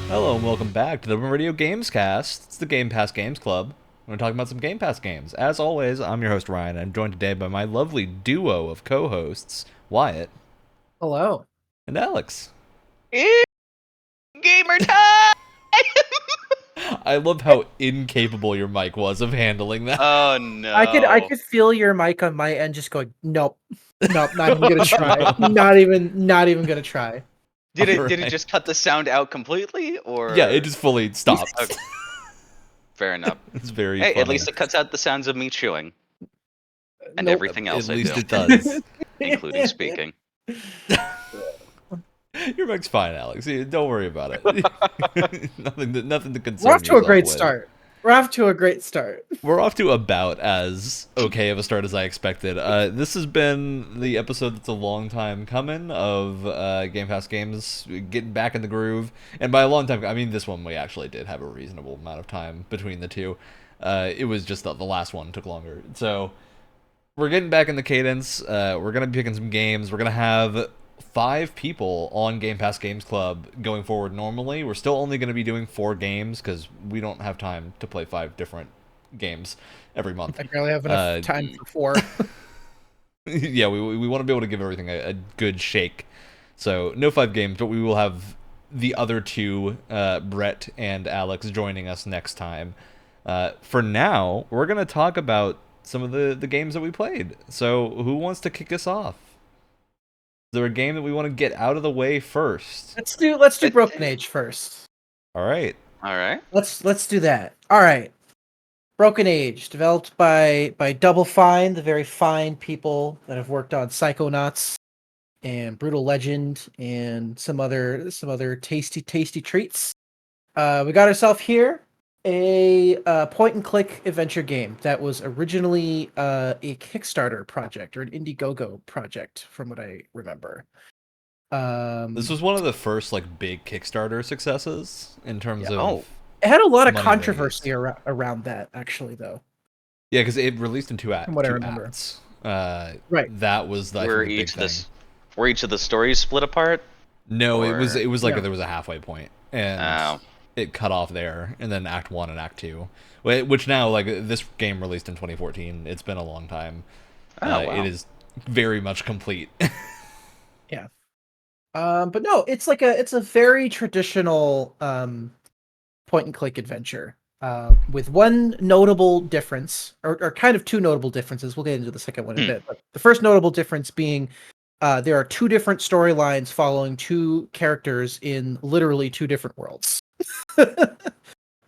Hello and welcome back to the Radio Gamescast. It's the Game Pass Games Club. We're talking about some Game Pass games. As always, I'm your host Ryan. I'm joined today by my lovely duo of co-hosts, Wyatt Hello. and Alex. It's gamer time! I love how incapable your mic was of handling that. Oh no! I could feel your mic on my end just going, nope, not even gonna try. Not even gonna try. Did it Alright. just cut the sound out completely, or Yeah, it just fully stopped. Okay. Fair enough. It's very Hey, funny. at least it cuts out the sounds of me chewing and Nope. everything else At least I do, it does. including speaking. Your mic's fine, Alex. Don't worry about it. nothing to concern We're off to a yourself great with. start. We're off to a great start. We're off to about as okay of a start as I expected. This has been the episode that's a long time coming of Game Pass games getting back in the groove. And by a long time, I mean this one we actually did have a reasonable amount of time between the two. It was just the last one took longer. So we're getting back in the cadence. We're going to be picking some games. We're going to have 5 people on Game Pass Games Club going forward normally. We're still only going to be doing 4 games because we don't have time to play 5 different games every month. I barely have enough time for 4. Yeah, we want to be able to give everything a good shake. So no 5 games, but we will have the other 2, Brett and Alex, joining us next time. For now, we're going to talk about some of the games that we played. So who wants to kick us off? Is there a game that we want to get out of the way first? Let's do Broken Age first. All right. All right. Let's do that. All right. Broken Age, developed by Double Fine, the very fine people that have worked on Psychonauts and Brutal Legend and some other tasty treats. We got ourselves here a point and click adventure game that was originally a Kickstarter project or an Indiegogo project, from what I remember. This was one of the first big Kickstarter successes in terms of. It had a lot of money controversy around that, actually, though. Yeah, because it released in 2 acts. From what I remember. Acts. Right. That was the Were big thing. were each of the stories split apart? No, Or- it was like No. there was a halfway point, and Oh. it cut off there, and then Act 1 and Act 2, which now this game released in 2014. It's been a long time. Oh, wow. It is very much complete. Yeah. But no, it's a very traditional point and click adventure. With one notable difference, or kind of 2 notable differences. We'll get into the second one in a bit. But the first notable difference being there are 2 different storylines following 2 characters in literally 2 different worlds.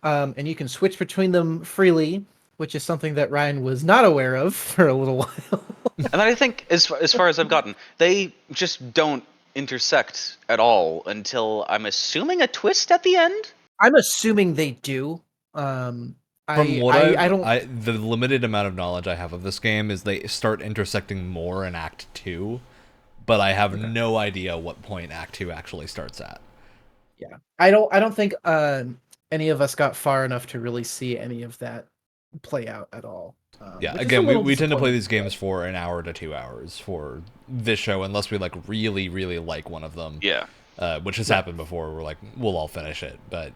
And you can switch between them freely, which is something that Ryan was not aware of for a little while. And I think, as far as I've gotten, they just don't intersect at all until, I'm assuming, a twist at the end? I'm assuming they do. From I what I don't. the limited amount of knowledge I have of this game is they start intersecting more in Act 2, but I have no idea what point Act 2 actually starts at. Yeah, I don't think any of us got far enough to really see any of that play out at all. Yeah, which is a again, little we tend to play disappointing, these games for an hour to 2 hours for this show, unless we really, really like one of them. Yeah. Which has happened before. We're like, we'll all finish it, but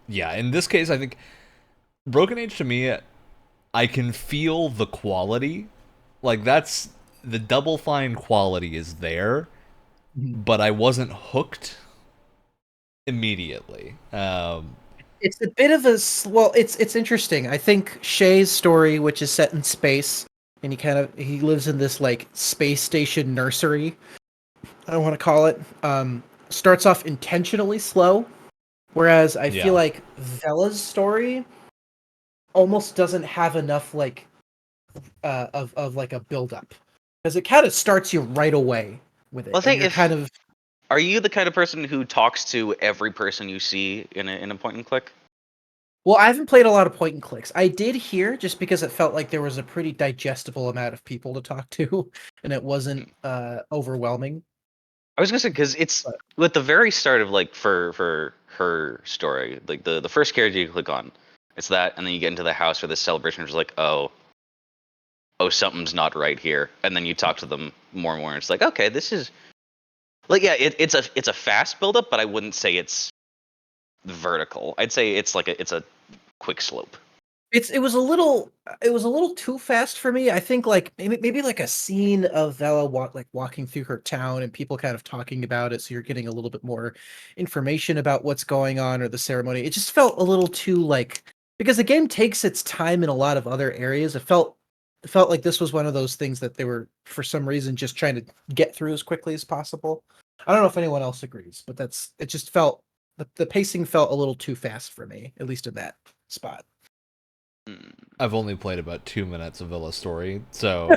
yeah. In this case, I think Broken Age to me, I can feel the quality. That's the Double Fine quality is there, but I wasn't hooked immediately. It's a bit of a it's interesting. I think Shay's story, which is set in space, and he lives in this space station nursery, I want to call it, starts off intentionally slow, whereas I feel like Vella's story almost doesn't have enough of a build up, because it kind of starts you right away with it. Well, I think and are you the kind of person who talks to every person you see in a point and click? Well, I haven't played a lot of point and clicks. I did hear, just because it felt like there was a pretty digestible amount of people to talk to, and it wasn't overwhelming. I was gonna say, because it's with the very start of for her story, the first character you click on, it's that, and then you get into the house for this celebration, which is like, oh, something's not right here, and then you talk to them more and more, and it's like, okay, this is it's a fast build up, but I wouldn't say it's vertical. I'd say it's a quick slope. It was a little too fast for me. I think like maybe like a scene of Vela walking through her town and people kind of talking about it, so you're getting a little bit more information about what's going on or the ceremony. It just felt a little too like, because the game takes its time in a lot of other areas. It felt like this was one of those things that they were for some reason just trying to get through as quickly as possible. I don't know if anyone else agrees, but it just felt the pacing felt a little too fast for me, at least in that spot. I've only played about 2 minutes of Villa's story, so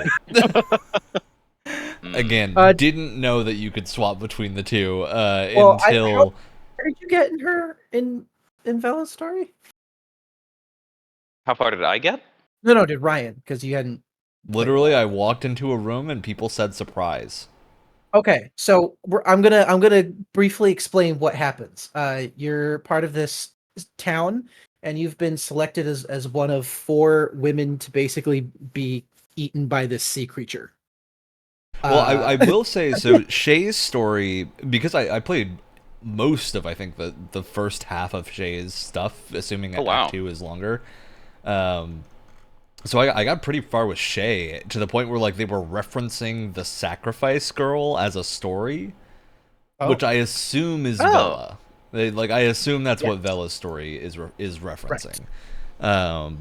again, didn't know that you could swap between the two until. How did you get in Vela's story? How far did I get? No, did Ryan, because you hadn't. Literally, I walked into a room and people said surprise. Okay, so I'm gonna briefly explain what happens. You're part of this town, and you've been selected as one of 4 women to basically be eaten by this sea creature. Well, I will say, so Shay's story, because I played most of, I think, the first half of Shay's stuff, assuming Act 2 is longer. So I got pretty far with Shay, to the point where like they were referencing the sacrifice girl as a story, which I assume is Vela. I assume that's what Vela's story is referencing. Right.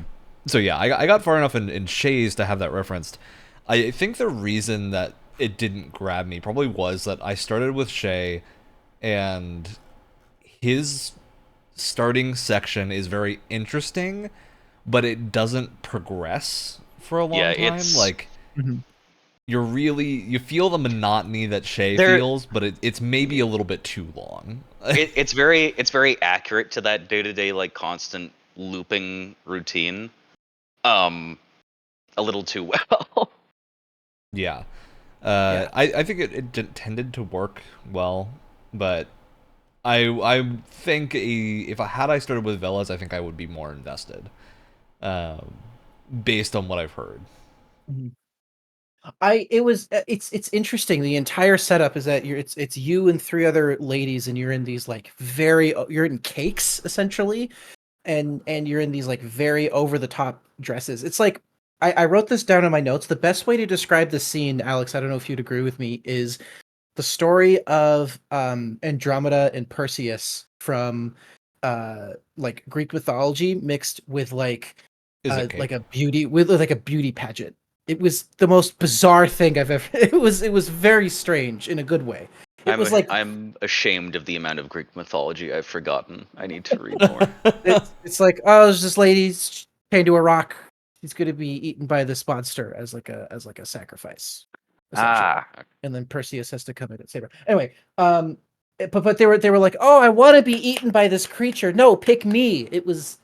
So yeah, I got far enough in Shay's to have that referenced. I think the reason that it didn't grab me probably was that I started with Shay, and his starting section is very interesting, but it doesn't progress for a long time. Like, you feel the monotony that Shay feels, but it's maybe a little bit too long. it's very accurate to that day-to-day like constant looping routine. A little too well. Yeah. I think it tended to work well, but I think if I started with Velas, I think I would be more invested, based on what I've heard. It's interesting. The entire setup is that it's you and 3 other ladies, and you're in these like you're in cakes essentially, and you're in these like very over the top dresses. It's like I wrote this down in my notes. The best way to describe the scene, Alex, I don't know if you'd agree with me, is the story of Andromeda and Perseus from like Greek mythology mixed with like a beauty pageant. It was the most bizarre thing I've ever. It was very strange in a good way. I'm ashamed of the amount of Greek mythology I've forgotten. I need to read more. It's like, oh, there's this lady chained to a rock. She's going to be eaten by this monster as like a sacrifice. And then Perseus has to come in and save her. Anyway, but they were like, oh, I want to be eaten by this creature. No, pick me. It was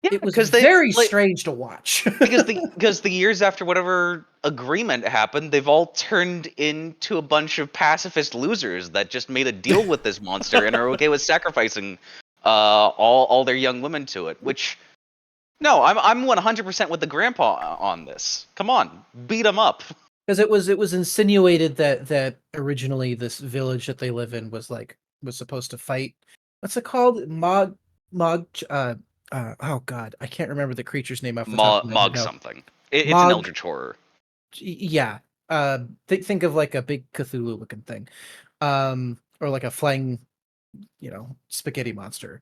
very strange to watch. because the years after whatever agreement happened, they've all turned into a bunch of pacifist losers that just made a deal with this monster and are okay with sacrificing all their young women to it. Which, no, I'm 100% with the grandpa on this. Come on, beat him up. Because it was insinuated that originally this village that they live in was supposed to fight. What's it called? Oh god, I can't remember the creature's name off the top of my head. Something. It's an eldritch horror. Yeah. Think of like a big Cthulhu looking thing, or like a flying, spaghetti monster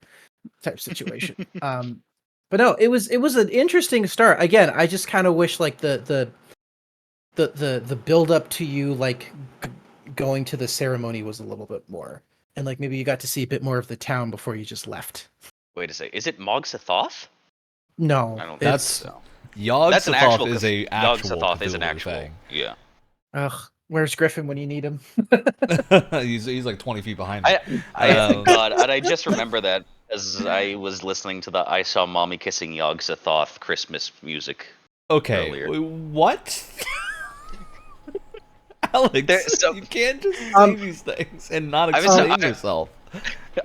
type situation. But no, it was an interesting start. Again, I just kind of wish like the build up to you like going to the ceremony was a little bit more, and like maybe you got to see a bit more of the town before you just left. Wait a second. Is it Mog-Sothoth? No, I don't think so. Yog-Sothoth is an actual thing. Yeah. Ugh, where's Griffin when you need him? he's like 20 feet behind me. God, and I just remember that as I was listening to the I Saw Mommy Kissing Yog-Sothoth Christmas music. Okay, earlier. What? Alex, you can't just say these things and not explain yourself.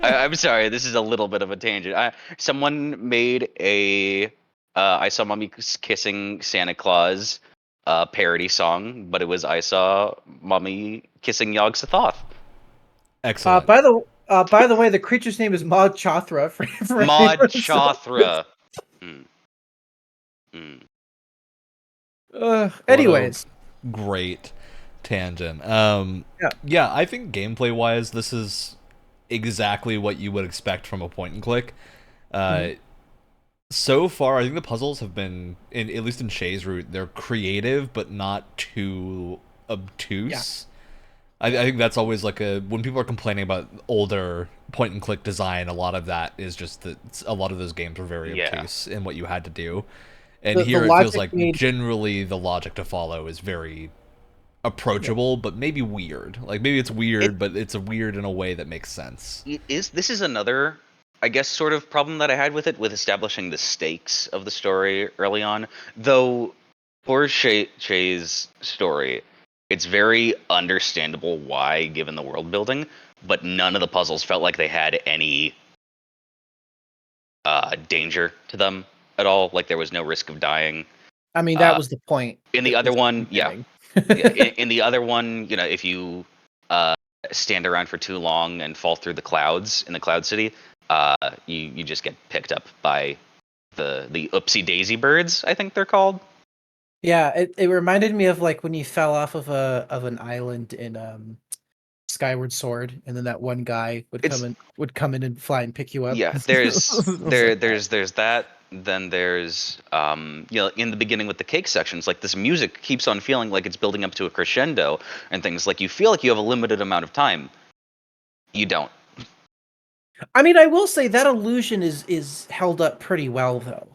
I'm sorry, this is a little bit of a tangent. Someone made a I Saw Mommy Kissing Santa Claus parody song, but it was I Saw Mommy Kissing Yog-Sothoth. Excellent. By the way, the creature's name is Maud Chothra. For Maud anyone- Chothra. Mm. Mm. Anyways, Great tangent. Yeah. Yeah, I think gameplay wise, this is exactly what you would expect from a point and click. So far, I think the puzzles have been, at least in Shay's route, they're creative but not too obtuse. I think that's always like when people are complaining about older point and click design, a lot of that is just that a lot of those games were very obtuse in what you had to do. And The here it feels logic like generally the logic to follow is very approachable, but maybe weird. Like maybe it's weird, but it's weird in a way that makes sense. This is another, I guess, sort of problem that I had with it, with establishing the stakes of the story early on. Though for Shay's story, it's very understandable why, given the world building, but none of the puzzles felt like they had any danger to them at all. Like there was no risk of dying. I mean that was the point. In the other one, yeah. In the other one, if you stand around for too long and fall through the clouds in the Cloud City, you just get picked up by the oopsie daisy birds, I think they're called. Yeah, it reminded me of like when you fell off of an island in Skyward Sword, and then that one guy would come in and fly and pick you up. Yeah, there's that. Then there's in the beginning with the cake sections, like this music keeps on feeling like it's building up to a crescendo and things. Like you feel like you have a limited amount of time. You don't. I mean, I will say that illusion is held up pretty well though.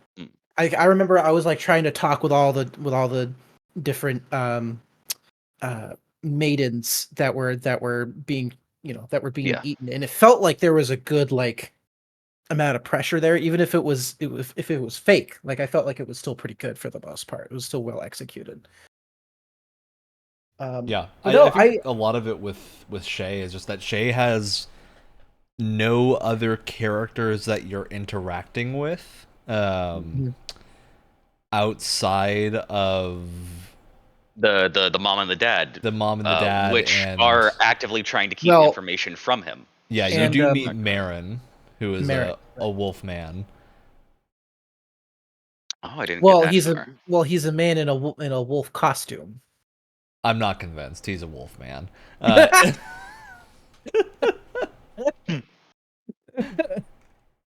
I remember I was like trying to talk with all the different maidens that were being eaten, and it felt like there was a good like amount of pressure there, even if it was fake. Like I felt like it was still pretty good for the most part. It was still well executed. I think a lot of it with Shay is just that Shay has no other characters that you're interacting with outside of the mom and the dad. The mom and the dad, which are actively trying to keep information from him. Yeah, you do meet Marin, who is a wolf man. Oh, I didn't. Get that he's a man in a wolf costume. I'm not convinced. He's a wolf man.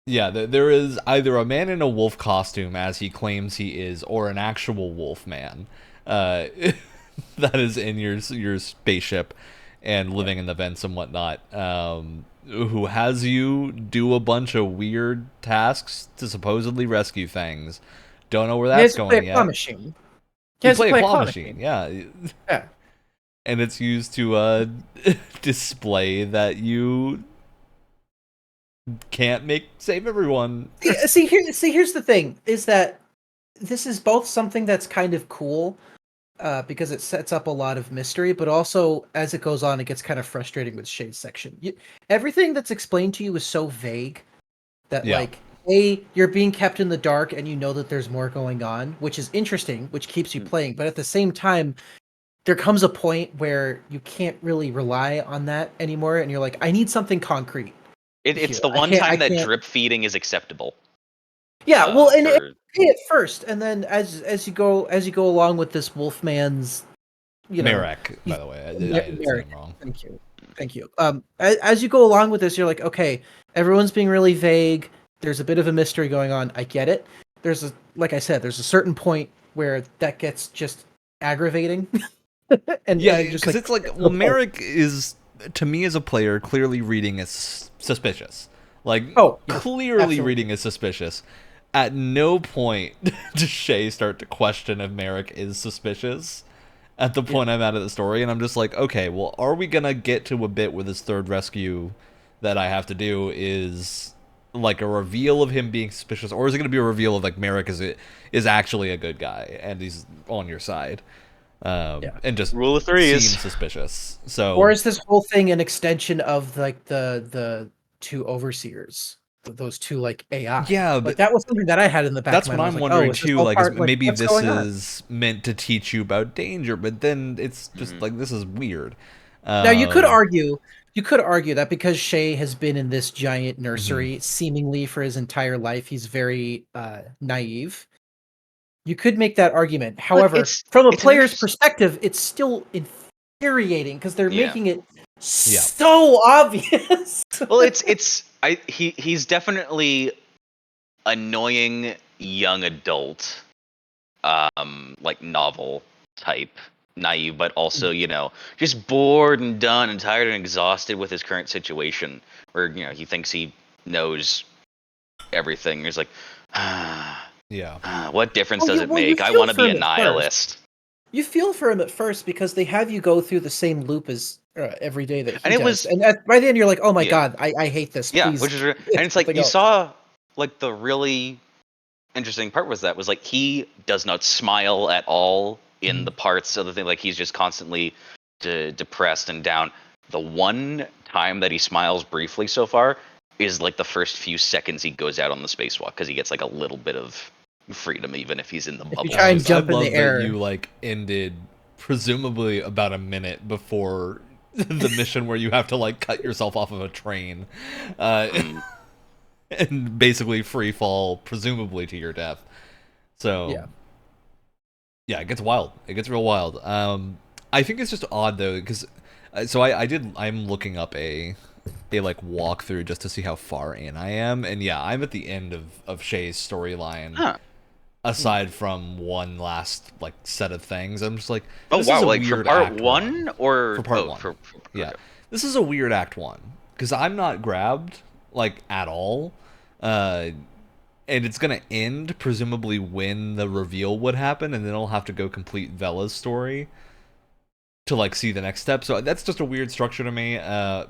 Yeah, there is either a man in a wolf costume, as he claims he is, or an actual wolf man that is in your spaceship and living in the vents and whatnot, who has you do a bunch of weird tasks to supposedly rescue things. Don't know where that's going yet. Machine. You play a claw machine, yeah. And it's used to display that you can't save everyone. Here's the thing: is that this is both something that's kind of cool, because it sets up a lot of mystery, but also as it goes on, it gets kind of frustrating with Shay's section. Everything that's explained to you is so vague that you're being kept in the dark, and you know that there's more going on, which is interesting, which keeps you playing. But at the same time, there comes a point where you can't really rely on that anymore, and you're like, I need something concrete. It's the one time that drip feeding is acceptable. Yeah, well, and it first, and then as you go along with this Wolfman's, Merrick, by the way, I did say him wrong. Thank you. As you go along with this, you're like, okay, everyone's being really vague. There's a bit of a mystery going on. I get it. Like I said, there's a certain point where that gets just aggravating. And because it's like, Merrick is, to me as a player, clearly reading as suspicious. Clearly reading as suspicious. At no point does Shay start to question if Merrick is suspicious at the point I'm at of the story, and I'm just like, okay, well, are we gonna get to a bit where this third rescue that I have to do is like a reveal of him being suspicious, or is it gonna be a reveal of like Merrick is actually a good guy and he's on your side? And just rule of threes seems suspicious. So, or is this whole thing an extension of like the two overseers, those two like AI? Yeah, but that was something that I had in the back. That's what I'm wondering too. Like, maybe this is meant to teach you about danger, but then it's just like, this is weird. Now you could argue You could argue that because Shay has been in this giant nursery seemingly for his entire life, he's very naive. You could make that argument. However, from a player's perspective, it's still infuriating because they're making it so obvious. Well, he's definitely annoying young adult, like novel type, naive, but also, just bored and done and tired and exhausted with his current situation, where, he thinks he knows everything. He's like, what difference does it make? I want to be a nihilist. You feel for him at first because they have you go through the same loop as every day that he does. And by the end you're like, oh my god, I hate this. Yeah, please. Which is, and it's like you saw, like, the really interesting part was like he does not smile at all in the parts of the thing. Like, he's just constantly depressed and down. The one time that he smiles briefly so far is like the first few seconds he goes out on the spacewalk, because he gets like a little bit of freedom, even if he's in the bubble. You try and jump in the air. That you like ended presumably about a minute before the mission where you have to like cut yourself off of a train, and basically free fall, presumably to your death. So yeah, it gets wild. It gets real wild. I think it's just odd though, because I'm looking up a like walkthrough just to see how far in I am, and I'm at the end of Shay's storyline. Aside from one last like set of things, I'm just like, this is a like weird for part one or for part one. This is a weird act one, because I'm not grabbed like at all, and it's gonna end presumably when the reveal would happen, and then I'll have to go complete Vela's story to like see the next step. So that's just a weird structure to me.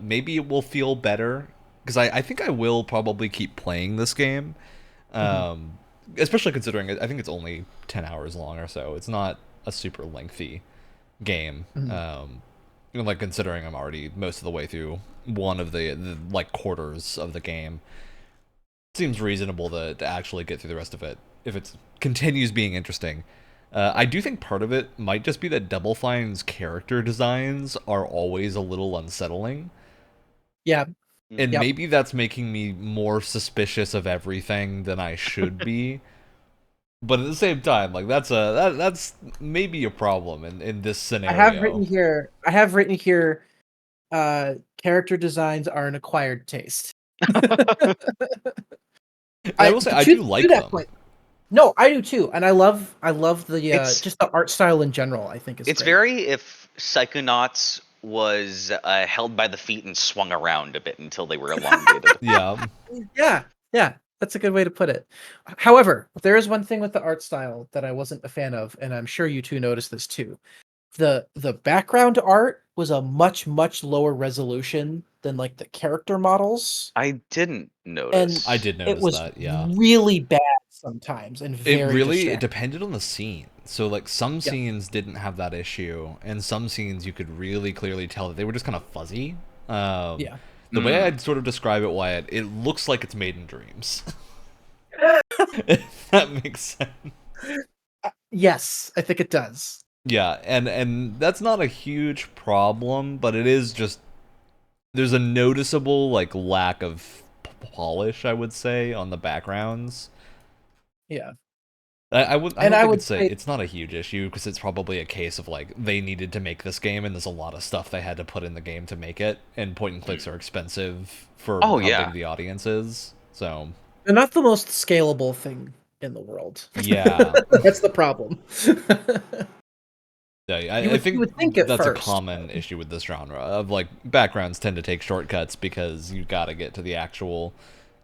Maybe it will feel better, because I think I will probably keep playing this game. Especially considering I think it's only 10 hours long or so. It's not a super lengthy game. Like, considering I'm already most of the way through one of the like quarters of the game, it seems reasonable to actually get through the rest of it if it continues being interesting. I do think part of it might just be that Double Fine's character designs are always a little unsettling. Yeah. And maybe that's making me more suspicious of everything than I should be. But at the same time, like, that's maybe a problem in this scenario. I have written here character designs are an acquired taste. I will say I do like them. No, I do too, and I love the just the art style in general. I think it's great. Very if Psychonauts was held by the feet and swung around a bit until they were elongated. Yeah, that's a good way to put it. However, there is one thing with the art style that I wasn't a fan of, and I'm sure you two noticed this too. The background art was a much lower resolution than like the character models. I didn't notice. And I did notice that. Yeah, really bad sometimes, and very it depended on the scene. So like some scenes didn't have that issue, and some scenes you could really clearly tell that they were just kind of fuzzy. The way I'd sort of describe it, Wyatt, it looks like it's made in dreams. If that makes sense. Yes, I think it does. Yeah, and that's not a huge problem, but it is just, there's a noticeable like lack of polish, I would say, on the backgrounds. Yeah. I would say it's not a huge issue, because it's probably a case of like they needed to make this game and there's a lot of stuff they had to put in the game to make it, and point and clicks are expensive for how big the audience is. So they're not the most scalable thing in the world. Yeah. That's the problem. Yeah, I think that's a common issue with this genre of like backgrounds tend to take shortcuts because you've got to get to the actual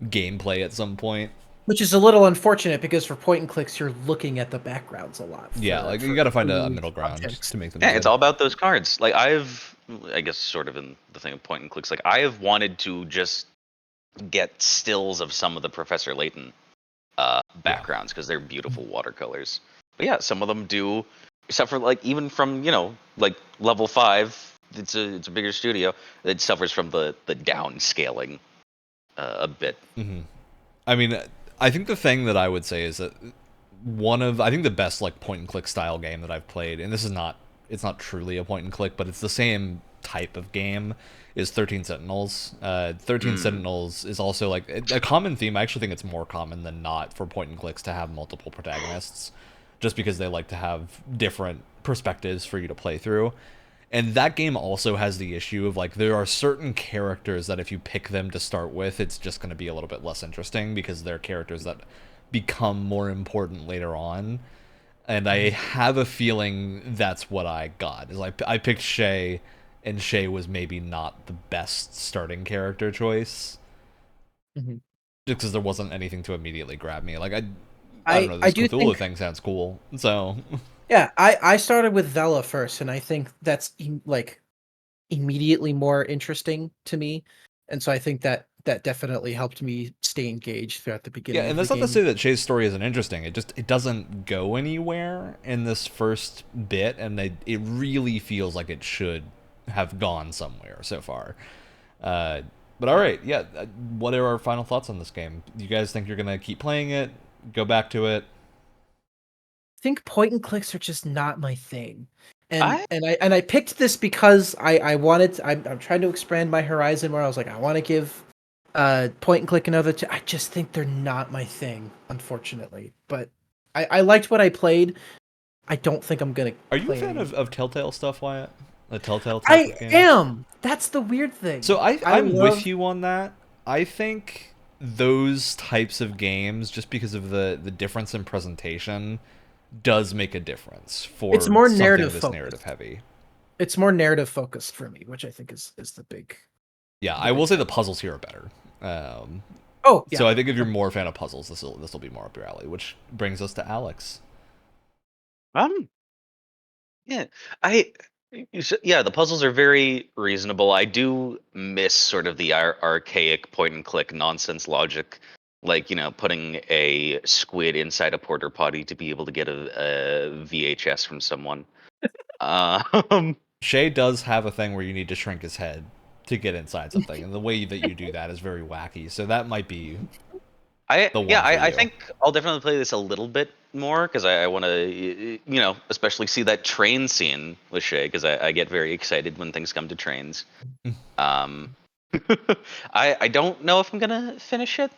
gameplay at some point. Which is a little unfortunate, because for point and clicks, you're looking at the backgrounds a lot. You got to find a middle ground to make them. Yeah, it's all about those cards. Like I guess sort of in the thing of point and clicks, like I have wanted to just get stills of some of the Professor Layton backgrounds, because they're beautiful watercolors. But yeah, some of them do, except for like even from like level 5, it's a bigger studio. It suffers from the downscaling a bit. Mm-hmm. I mean, I think the thing that I would say is that I think the best like point and click style game that I've played, and it's not truly a point and click, but it's the same type of game is 13 Sentinels. 13 Sentinels is also like a common theme. I actually think it's more common than not for point and clicks to have multiple protagonists, just because they like to have different perspectives for you to play through. And that game also has the issue of, like, there are certain characters that if you pick them to start with, it's just going to be a little bit less interesting because they're characters that become more important later on. And I have a feeling that's what I got. Is like I picked Shay, and Shay was maybe not the best starting character choice. Mm-hmm. Just because there wasn't anything to immediately grab me. Like, I don't know, this Cthulhu thing sounds cool, so... Yeah, I started with Vela first, and I think that's like immediately more interesting to me, and so I think that definitely helped me stay engaged throughout the beginning. Yeah, and that's not to say that Shay's story isn't interesting. It doesn't go anywhere in this first bit, and it really feels like it should have gone somewhere so far. But all right, yeah. What are our final thoughts on this game? You guys think you're gonna keep playing it? Go back to it? I think point and clicks are just not my thing, and I picked this because I wanted to, I'm trying to expand my horizon where I was like, I want to give point and click another I just think they're not my thing, unfortunately. But I liked what I played. I don't think I'm gonna. Are you a fan of Telltale stuff, Wyatt? The Telltale type I of game? am. That's the weird thing. So I'm with you on that. I think those types of games, just because of the difference in presentation, does make a difference for it's more something narrative this focused. narrative heavy. It's more narrative focused for me, which I think is the big. Yeah, I will say the puzzles here are better. Oh, yeah. So I think if you're more a fan of puzzles, this will be more up your alley. Which brings us to Alex. Yeah, the puzzles are very reasonable. I do miss sort of the archaic point and click nonsense logic, like, putting a squid inside a porter potty to be able to get a VHS from someone. Shay does have a thing where you need to shrink his head to get inside something, and the way that you do that is very wacky. So that might be the one for I you. think I'll definitely play this a little bit more because I want to, especially see that train scene with Shay, because I get very excited when things come to trains. I don't know if I'm gonna finish it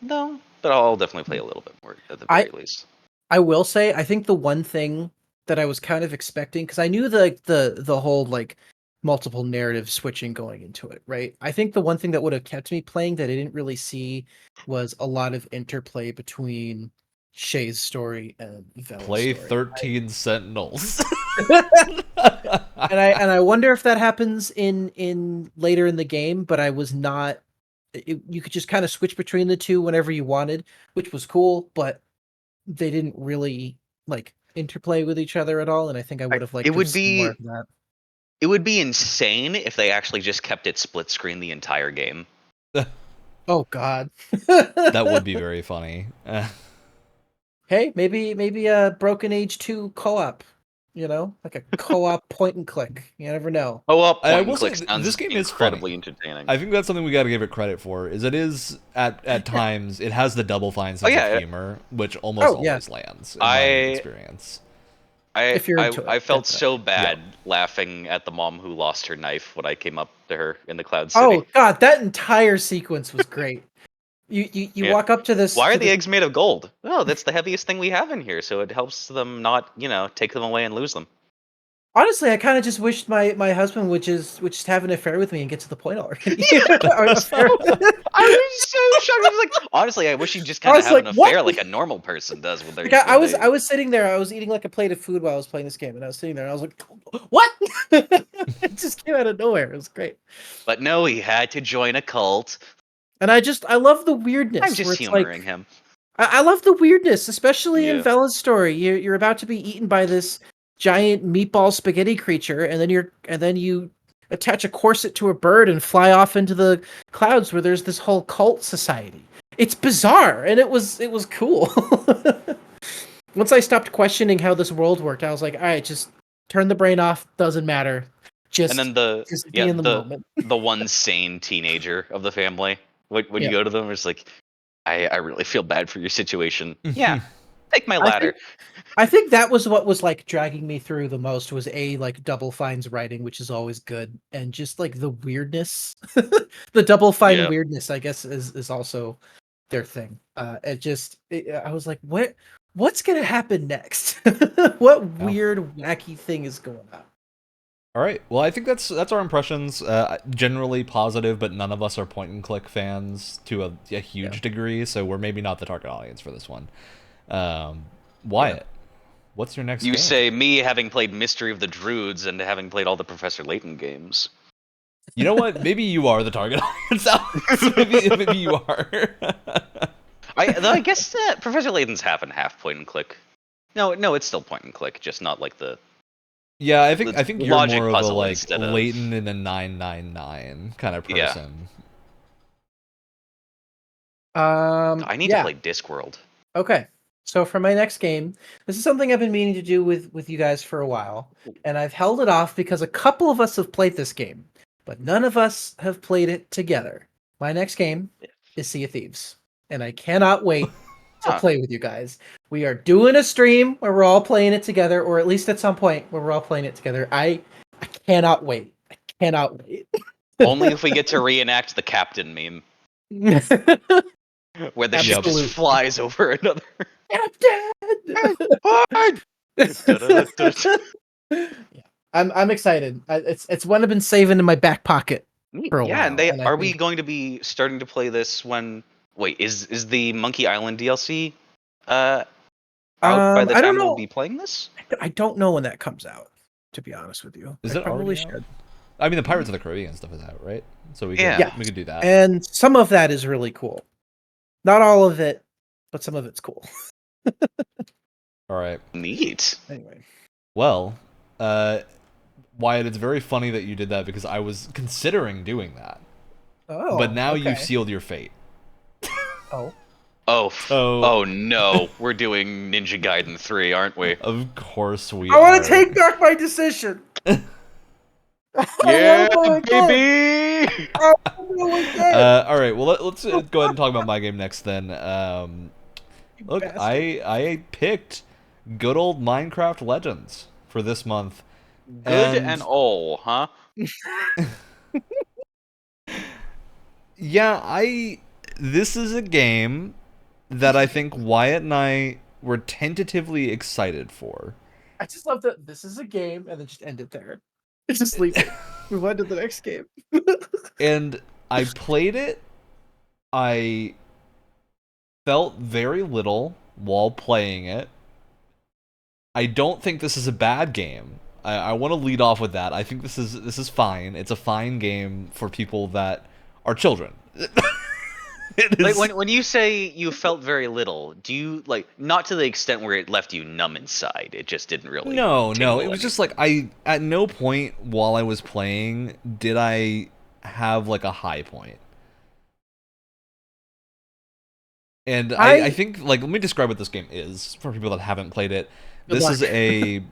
though, but I'll definitely play a little bit more at the very least. I will say, I think the one thing that I was kind of expecting, because I knew the whole like multiple narrative switching going into it, right? I think the one thing that would have kept me playing that I didn't really see was a lot of interplay between Shay's story and Vela's Play story. 13 Sentinels. and I wonder if that happens in later in the game, but I was not. You could just kind of switch between the two whenever you wanted, which was cool, but they didn't really like interplay with each other at all, and I think I would have liked to see more of that. It would be insane if they actually just kept it split screen the entire game. Oh God, that would be very funny. Hey, maybe a Broken Age 2 co-op, like a co-op point and click. You never know. Co-op I point will and click say sounds this game is incredibly funny. entertaining. I think that's something we got to give it credit for. Is it is at times it has the Double Fine sense of humor, which almost always lands in my experience. I felt so bad laughing at the mom who lost her knife when I came up to her in the Cloud City. Oh God, that entire sequence was great. You walk up to this. Why are the eggs made of gold? Oh, that's the heaviest thing we have in here, so it helps them not, take them away and lose them. Honestly, I kind of just wished my husband would just have an affair with me and get to the point already. I was so shocked. I was like, honestly, I wish he'd just kind of have an affair like a normal person does with their. Like I was sitting there. I was eating like a plate of food while I was playing this game, and I was sitting there, and I was like, "What?" It just came out of nowhere. It was great. But no, he had to join a cult. And I love the weirdness. I'm just humoring him. I love the weirdness, especially in Vela's story. You're about to be eaten by this giant meatball spaghetti creature, and then you attach a corset to a bird and fly off into the clouds where there's this whole cult society. It's bizarre, and it was cool. Once I stopped questioning how this world worked, I was like, all right, just turn the brain off. Doesn't matter. Just and then be in the moment. The one sane teenager of the family. When you go to them, it's like, I really feel bad for your situation. Yeah, take my ladder. I think that was what was like dragging me through the most was like Double Fine's writing, which is always good, and just like the weirdness, the Double Fine weirdness, I guess, is also their thing. I was like, what's gonna happen next? What weird, wacky thing is going on? All right. Well, I think that's our impressions. Generally positive, but none of us are point and click fans to a huge degree, so we're maybe not the target audience for this one. Wyatt, what's your next game? You say me having played Mystery of the Druids and having played all the Professor Layton games. You know what? Maybe you are the target audience. maybe you are. I guess Professor Layton's half and half point and click. No, it's still point and click, just not like the. Yeah, I think you're logic more of a puzzle like instead of- Layton in a 999 kind of person. I need to play Discworld. Okay. So for my next game, this is something I've been meaning to do with you guys for a while, and I've held it off because a couple of us have played this game, but none of us have played it together. My next game is Sea of Thieves, and I cannot wait to play with you guys. We are doing a stream where we're all playing it together, or at least at some point where we're all playing it together. I cannot wait. I cannot wait. Only if we get to reenact the Captain meme. Where the ship just flies over another. Captain! I'm excited. It's one I've been saving in my back pocket for a while. Yeah, and are we going to be starting to play this when? Wait, is the Monkey Island DLC out by the time we'll be playing this? I don't know when that comes out. To be honest with you, is it probably should. I mean, the Pirates of the Caribbean stuff is out, right? So we could do that. And some of that is really cool. Not all of it, but some of it's cool. All right. Neat. Anyway. Well, Wyatt, it's very funny that you did that because I was considering doing that. Oh. But now you've sealed your fate. Oh no, we're doing Ninja Gaiden 3, aren't we? Of course we are. I want to take back my decision. Yeah, baby! All right, well, let's go ahead and talk about my game next then. Look, I picked good old Minecraft Legends for this month. Good and all, huh? Yeah, this is a game that I think Wyatt and I were tentatively excited for. I just love that this is a game and then just end it there. Just leave it. Move on to the next game. And I played it. I felt very little while playing it. I don't think this is a bad game. I want to lead off with that. I think this is fine. It's a fine game for people that are children. Like when you say you felt very little, do you like not to the extent where it left you numb inside? It just didn't really. No. It was just like at no point while I was playing did I have like a high point. And I think like let me describe what this game is for people that haven't played it. This is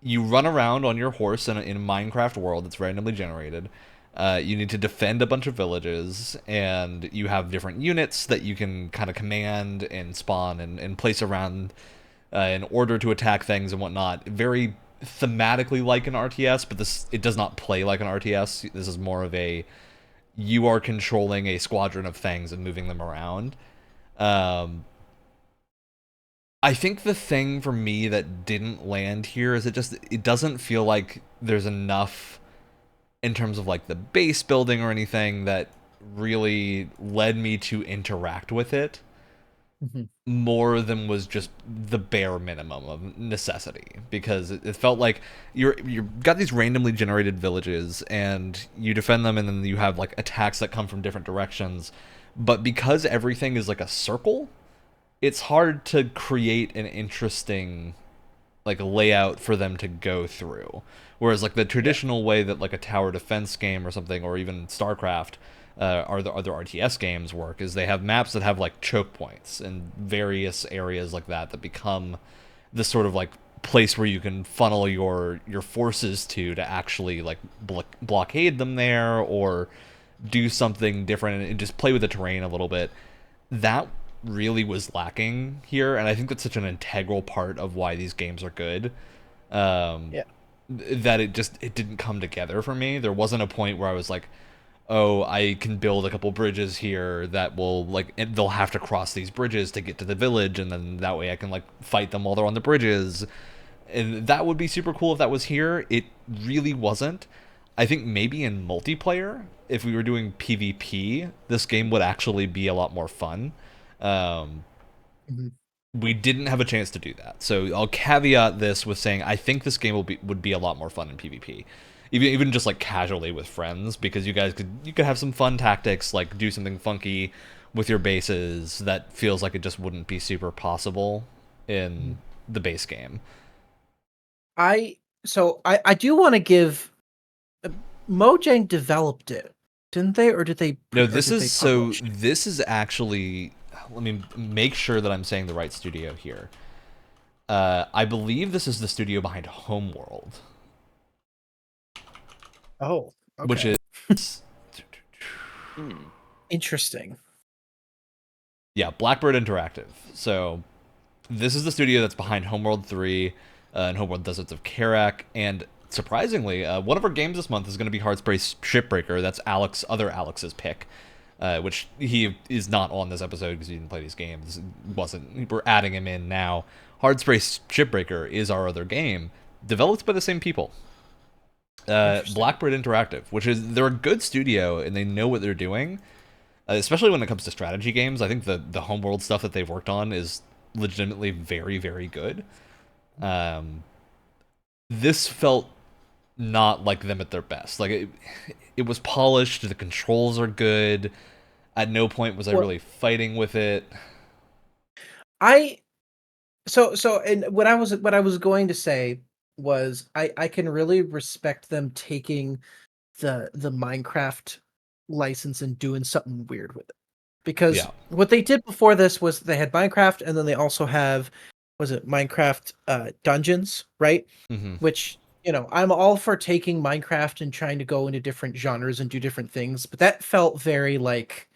you run around on your horse in a Minecraft world that's randomly generated. You need to defend a bunch of villages, and you have different units that you can kind of command and spawn and place around in order to attack things and whatnot. Very thematically like an RTS, but it does not play like an RTS. This is more of you are controlling a squadron of things and moving them around. I think the thing for me that didn't land here is it doesn't feel like there's enough in terms of like the base building or anything that really led me to interact with it more than was just the bare minimum of necessity, because it felt like you've got these randomly generated villages and you defend them, and then you have like attacks that come from different directions, but because everything is like a circle, it's hard to create an interesting like layout for them to go through. Whereas like the traditional way that like a tower defense game or something, or even StarCraft or the other RTS games work, is they have maps that have like choke points and various areas like that become the sort of like place where you can funnel your forces to actually like blockade them there or do something different and just play with the terrain a little bit. That really was lacking here, and I think that's such an integral part of why these games are good. Yeah. That it didn't come together for me. There wasn't a point where I was like, oh, I can build a couple bridges here that will, like, and they'll have to cross these bridges to get to the village, and then that way I can, like, fight them while they're on the bridges. And that would be super cool if that was here. It really wasn't. I think maybe in multiplayer, if we were doing PvP, this game would actually be a lot more fun. Um, Mhm. we didn't have a chance to do that. So I'll caveat this with saying I think this game would be a lot more fun in PvP. Even just like casually with friends, because you could have some fun tactics, like do something funky with your bases that feels like it just wouldn't be super possible in the base game. I do want to give Mojang developed it, didn't they, or did they? No, Or did they publish? this is actually, let me make sure that I'm saying the right studio here. I believe this is the studio behind Homeworld, Oh, which okay. is Interesting. yeah, Blackbird Interactive. So this is the studio that's behind Homeworld 3 and Homeworld Deserts of Karak, and surprisingly, one of our games this month is going to be Hardspace Shipbreaker. That's other Alex's pick, which he is not on this episode because he didn't play these games. We're adding him in now. Hardspace Shipbreaker is our other game, developed by the same people. Blackbird Interactive, they're a good studio and they know what they're doing, especially when it comes to strategy games. I think the Homeworld stuff that they've worked on is legitimately very, very good. This felt not like them at their best. Like it was polished. The controls are good. At no point was I really fighting with it. And what I was going to say was I can really respect them taking the Minecraft license and doing something weird with it. Because Yeah. what they did before this was they had Minecraft, and then they also have, was it Minecraft Dungeons, right? Mm-hmm. Which, I'm all for taking Minecraft and trying to go into different genres and do different things, but that felt very like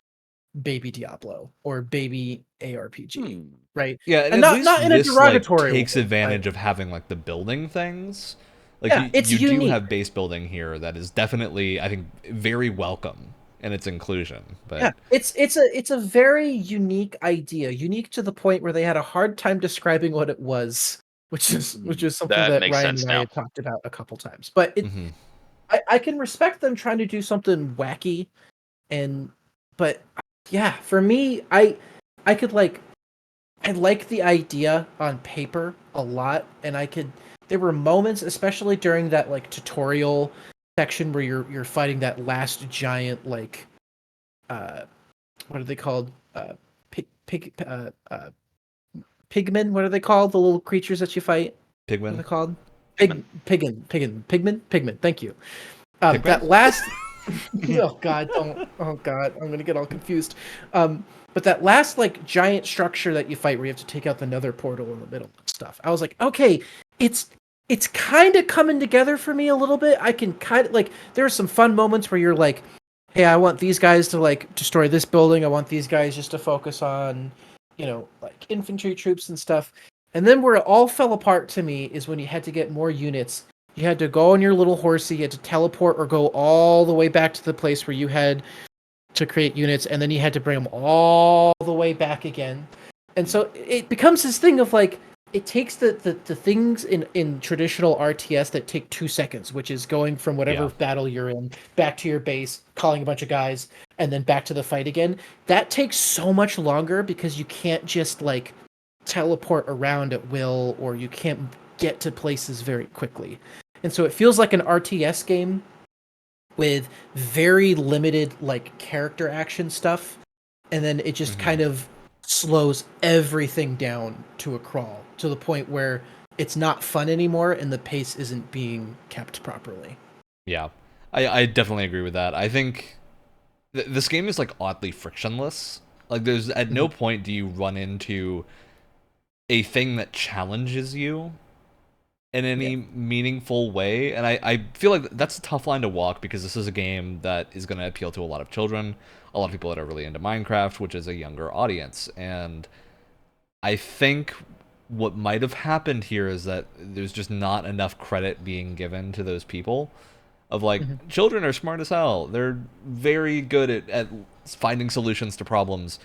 baby Diablo or baby ARPG, right? Yeah, and And at not least in a this like derogatory takes way, but advantage of having like the building things. Like yeah, it's you do unique. have base building here that is definitely, I think, very welcome in its inclusion. But Yeah, it's a very unique idea, unique to the point where they had a hard time describing what it was, which is something That that makes Ryan sense and I now. had talked about a couple times. But mm-hmm. I can respect them trying to do something wacky, and but yeah, for me, I could like I like the idea on paper a lot, and there were moments, especially during that like tutorial section where you're fighting that last giant like uh what are they called? Pigmen. What are they called? The little creatures that you fight. What are Pigman, they called? Pigman? Pigmen. Thank you. Pikmin. That last. Oh God! Don't. Oh God! I'm gonna get all confused. But that last like giant structure that you fight, where you have to take out the Nether portal in the middle and stuff. I was like, okay, it's it's kind of coming together for me a little bit. I can kind of like there are some fun moments where you're like, hey, I want these guys to like destroy this building. I want these guys just to focus on, like infantry troops and stuff. And then where it all fell apart to me is when you had to get more units. You had to go on your little horsey, you had to teleport or go all the way back to the place where you had to create units, and then you had to bring them all the way back again. And so it becomes this thing of like, it takes the things in traditional RTS that take 2 seconds, which is going from whatever Yeah. battle you're in back to your base, calling a bunch of guys, and then back to the fight again. That takes so much longer because you can't just like teleport around at will, or you can't get to places very quickly. And so it feels like an RTS game with very limited like character action stuff, and then it just Mm-hmm. kind of slows everything down to a crawl to the point where it's not fun anymore and the pace isn't being kept properly. Yeah, I definitely agree with that. I think this game is like oddly frictionless. Like there's at no point do you run into a thing that challenges you in any meaningful way. And I feel like that's a tough line to walk because this is a game that is going to appeal to a lot of children, a lot of people that are really into Minecraft, which is a younger audience. And I think what might have happened here is that there's just not enough credit being given to those people. Of like, children are smart as hell. They're very good at finding solutions to problems.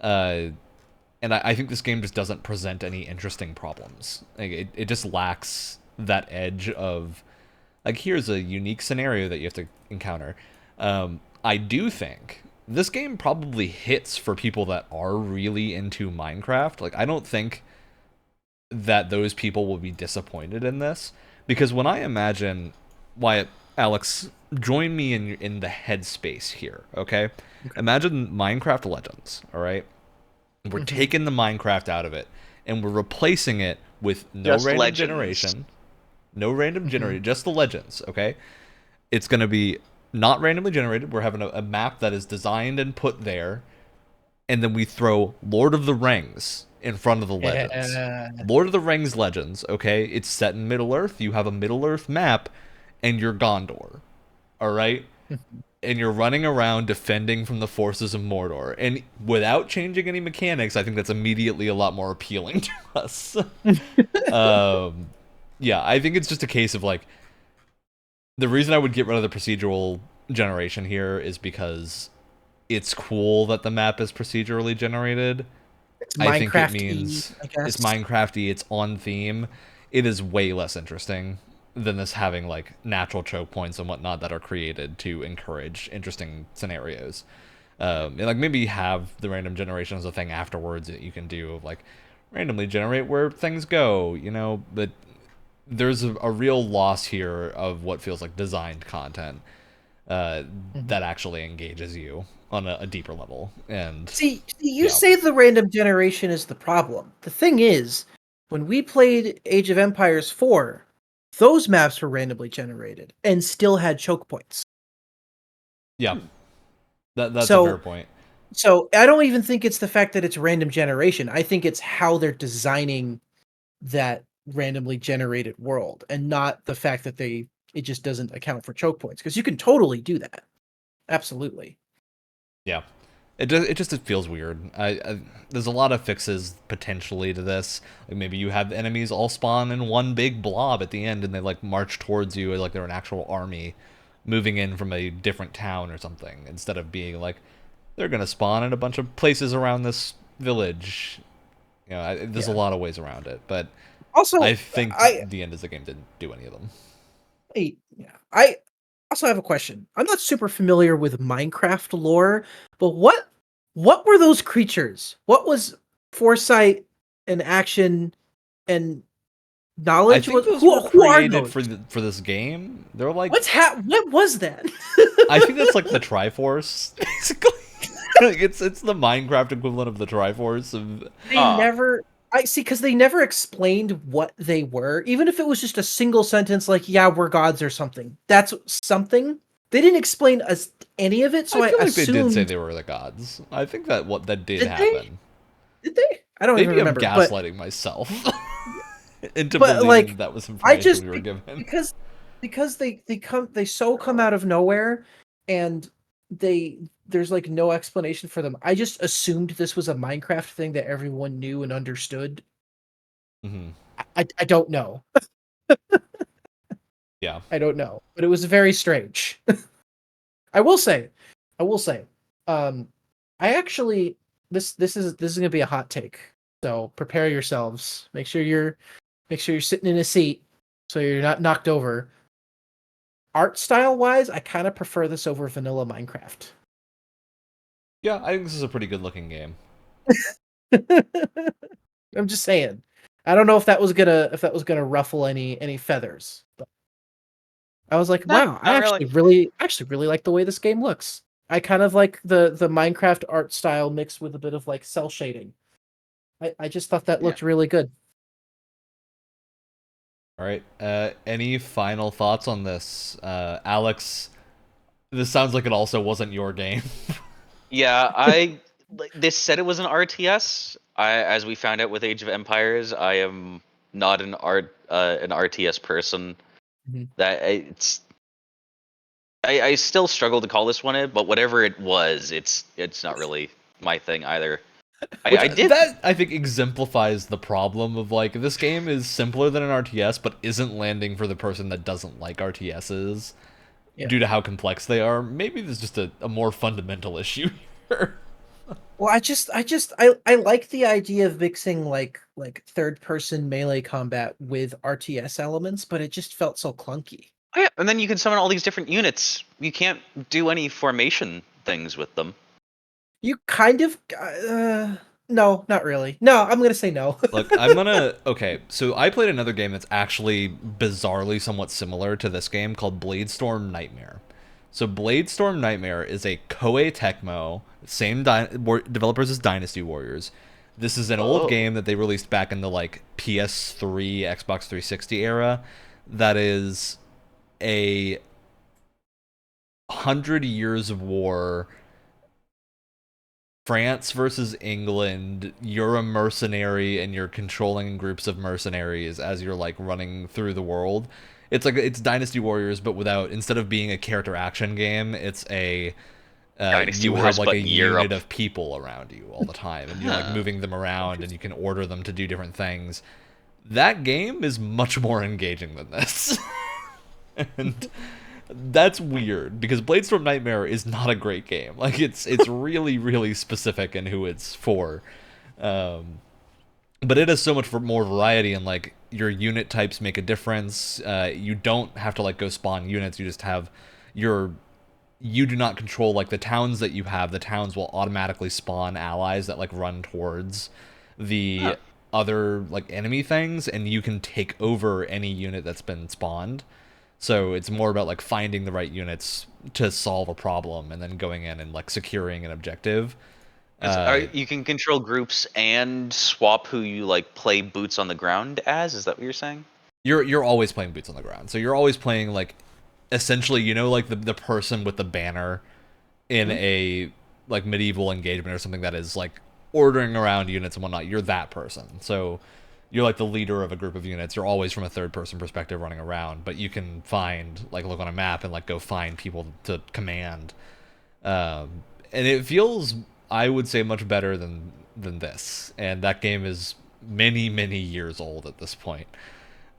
And I think this game just doesn't present any interesting problems. Like, it just lacks that edge of, like, here's a unique scenario that you have to encounter. I do think this game probably hits for people that are really into Minecraft. Like, I don't think that those people will be disappointed in this. Because when I imagine, Wyatt, Alex, join me in the headspace here, okay? Imagine Minecraft Legends, all right? We're taking the Minecraft out of it, and we're replacing it with no Just random Legends. generation. No random generated, just the Legends, okay? It's going to be not randomly generated. We're having a map that is designed and put there, and then we throw Lord of the Rings in front of the Legends. Lord of the Rings Legends, okay? It's set in Middle-earth. You have a Middle-earth map, and you're Gondor, all right? And you're running around defending from the forces of Mordor. And without changing any mechanics, I think that's immediately a lot more appealing to us. Yeah, I think it's just a case of, like, the reason I would get rid of the procedural generation here is because it's cool that the map is procedurally generated. It's I think it Minecraft-y, means I guess. it's Minecraft-y, it's on theme. It is way less interesting than this having, like, natural choke points and whatnot that are created to encourage interesting scenarios. And, like, maybe have the random generation as a thing afterwards that you can do, like, randomly generate where things go, you know, but there's a real loss here of what feels like designed content that actually engages you on a deeper level. And See, you say the random generation is the problem. The thing is, when we played Age of Empires 4, those maps were randomly generated and still had choke points. Yeah, that's a fair point. So I don't even think it's the fact that it's random generation. I think it's how they're designing that randomly generated world, and not the fact that it just doesn't account for choke points, because you can totally do that. Absolutely. Yeah. It feels weird. There's a lot of fixes potentially to this. Like, maybe you have enemies all spawn in one big blob at the end, and they, like, march towards you like they're an actual army moving in from a different town or something, instead of being like, they're gonna spawn in a bunch of places around this village. You know, there's a lot of ways around it, but Also, I think the end of the game didn't do any of them. I also have a question. I'm not super familiar with Minecraft lore, but what were those creatures? What was foresight and action and I knowledge? think those Who were are created those? for this game. They're like, What was that? I think that's like the Triforce, basically. Like, it's the Minecraft equivalent of the Triforce. They never. I see, because they never explained what they were, even if it was just a single sentence like, "Yeah, we're gods" or something. That's something. They didn't explain any of it, so I feel like assumed they did say they were the gods. I think that that did happen. Did they? I don't even Maybe I'm remember. gaslighting myself into but, believing like, that was I information just we were given. because they come out of nowhere, and there's like no explanation for them. I just assumed this was a Minecraft thing that everyone knew and understood. Mm-hmm. I don't know. Yeah. I don't know, but it was very strange. I will say, I actually this is gonna be a hot take. So prepare yourselves. Make sure you're sitting in a seat so you're not knocked over. Art style wise, I kind of prefer this over vanilla Minecraft. Yeah, I think this is a pretty good looking game. I'm just saying. I don't know if that was gonna ruffle any feathers. But I was like, wow, I Not actually really like the way this game looks. I kind of like the Minecraft art style mixed with a bit of like cell shading. I just thought that looked really good. All right. Any final thoughts on this, Alex? This sounds like it also wasn't your game. Yeah, they said it was an RTS. As we found out with Age of Empires, I am not an RTS person, Mhm. that I still struggle to call this one it, but whatever it was, it's not really my thing either. Which I did. that I think exemplifies the problem of like this game is simpler than an RTS, but isn't landing for the person that doesn't like RTSs Yeah. due to how complex they are. Maybe there's just a more fundamental issue here. Well, I like the idea of mixing like third person melee combat with RTS elements, but it just felt so clunky. Oh yeah, and then you can summon all these different units. You can't do any formation things with them. You kind of no, not really. No, I'm gonna say no. Look, okay, so I played another game that's actually bizarrely somewhat similar to this game called Bladestorm Nightmare. So Bladestorm Nightmare is a Koei Tecmo, same developers as Dynasty Warriors. This is an old game that they released back in the like PS3, Xbox 360 era. That is a 100 Years of War, France versus England. You're a mercenary and you're controlling groups of mercenaries as you're like running through the world. It's Dynasty Warriors, but without, instead of being a character action game, it's a Dynasty you Wars, have like but a Europe. unit of people around you all the time, and you're like moving them around, and you can order them to do different things. That game is much more engaging than this, and that's weird because Bladestorm Nightmare is not a great game. Like it's really really specific in who it's for, but it has so much more variety, and like your unit types make a difference. You don't have to like go spawn units. You just have you do not control like the towns that you have. The towns will automatically spawn allies that like run towards the other like enemy things, and you can take over any unit that's been spawned. So it's more about like finding the right units to solve a problem and then going in and like securing an objective. You can control groups and swap who you like play boots on the ground as. Is that what you're saying? You're always playing boots on the ground. So you're always playing like essentially, like the person with the banner in a like medieval engagement or something that is like ordering around units and whatnot. You're that person. So you're like the leader of a group of units. You're always from a third person perspective running around, but you can look on a map and like go find people to command. And it feels, I would say, much better than this. And that game is many, many years old at this point.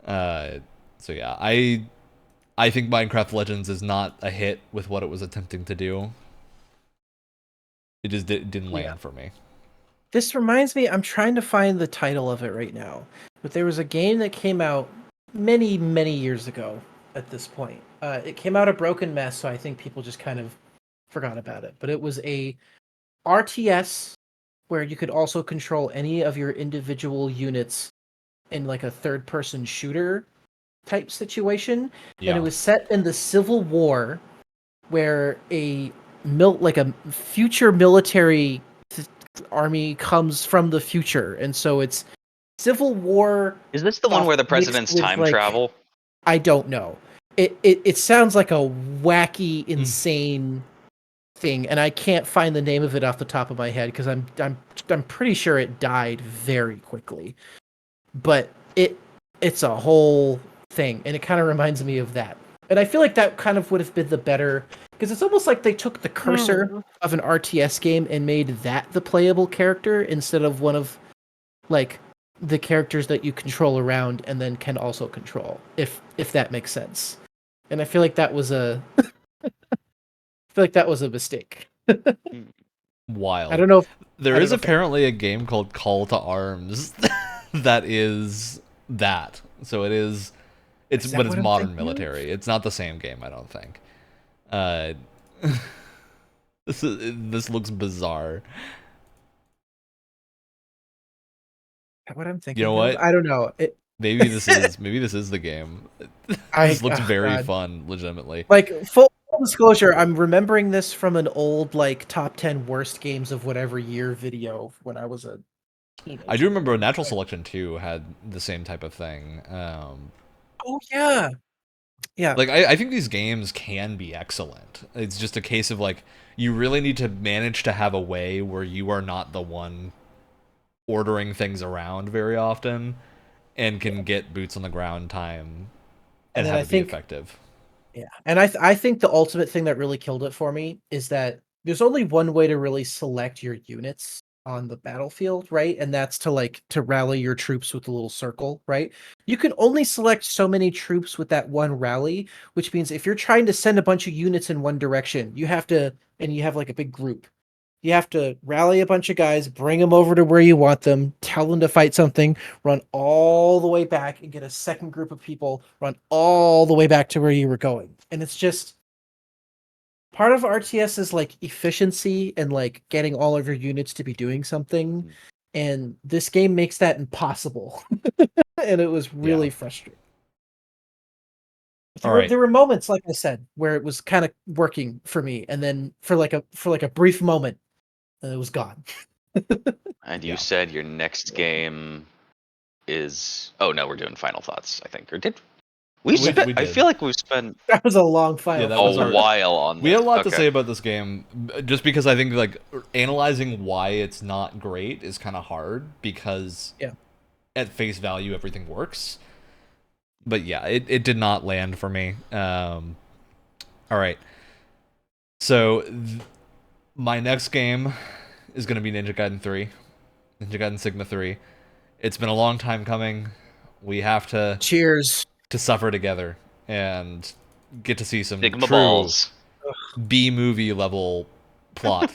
So yeah, I think Minecraft Legends is not a hit with what it was attempting to do. It just didn't land for me. This reminds me, I'm trying to find the title of it right now, but there was a game that came out many, many years ago at this point. It came out a broken mess, so I think people just kind of forgot about it. But it was a RTS where you could also control any of your individual units in like a third-person shooter type situation. Yeah. And it was set in the Civil War, where a future military army comes from the future, and so it's Civil War. Is this the one where the mixed president's with, time like, travel? I don't know. It sounds like a wacky, insane thing, and I can't find the name of it off the top of my head because I'm pretty sure it died very quickly. But it's a whole thing, and it kind of reminds me of that. And I feel like that kind of would have been the better, because it's almost like they took the cursor of an RTS game and made that the playable character instead of one of like the characters that you control around and then can also control, if that makes sense. And I feel like that was a mistake. Wild. I don't know. There is apparently a game called Call to Arms that is that. So it is. It's but it's modern military. It's not the same game, I don't think. This looks bizarre. Is that what I'm thinking? You know what? I don't know. Maybe this is the game. This looks very fun, legitimately. Like full disclosure, I'm remembering this from an old like top 10 worst games of whatever year video when I was a teenager. I do remember Natural Selection 2 had the same type of thing. Oh yeah. Yeah. Like I think these games can be excellent. It's just a case of like you really need to manage to have a way where you are not the one ordering things around very often. and can get boots on the ground time And and then have I it be think effective. Yeah, and I think the ultimate thing that really killed it for me is that there's only one way to really select your units on the battlefield, right? And that's to rally your troops with a little circle, right? You can only select so many troops with that one rally, which means if you're trying to send a bunch of units in one direction, you have to, and you have like a big group. You have to rally a bunch of guys, bring them over to where you want them, tell them to fight something, run all the way back and get a second group of people, run all the way back to where you were going. And it's just part of RTS is like efficiency and like getting all of your units to be doing something. And this game makes that impossible. And it was really frustrating. All right. There were moments, like I said, where it was kind of working for me, and then for like a brief moment, it was gone. And you said your next game is. Oh no, we're doing final thoughts. I think, or did we spent? We I did. feel like we've spent That was a long final. that was a our- while on this. We had a lot to Okay. say about this game, just because I think like analyzing why it's not great is kind of hard because at face value everything works. But yeah, it did not land for me. All right. So my next game is going to be Ninja Gaiden 3. Ninja Gaiden Sigma 3. It's been a long time coming. We have to Cheers. suffer together and get to see some Sigma true balls. B-movie level plot.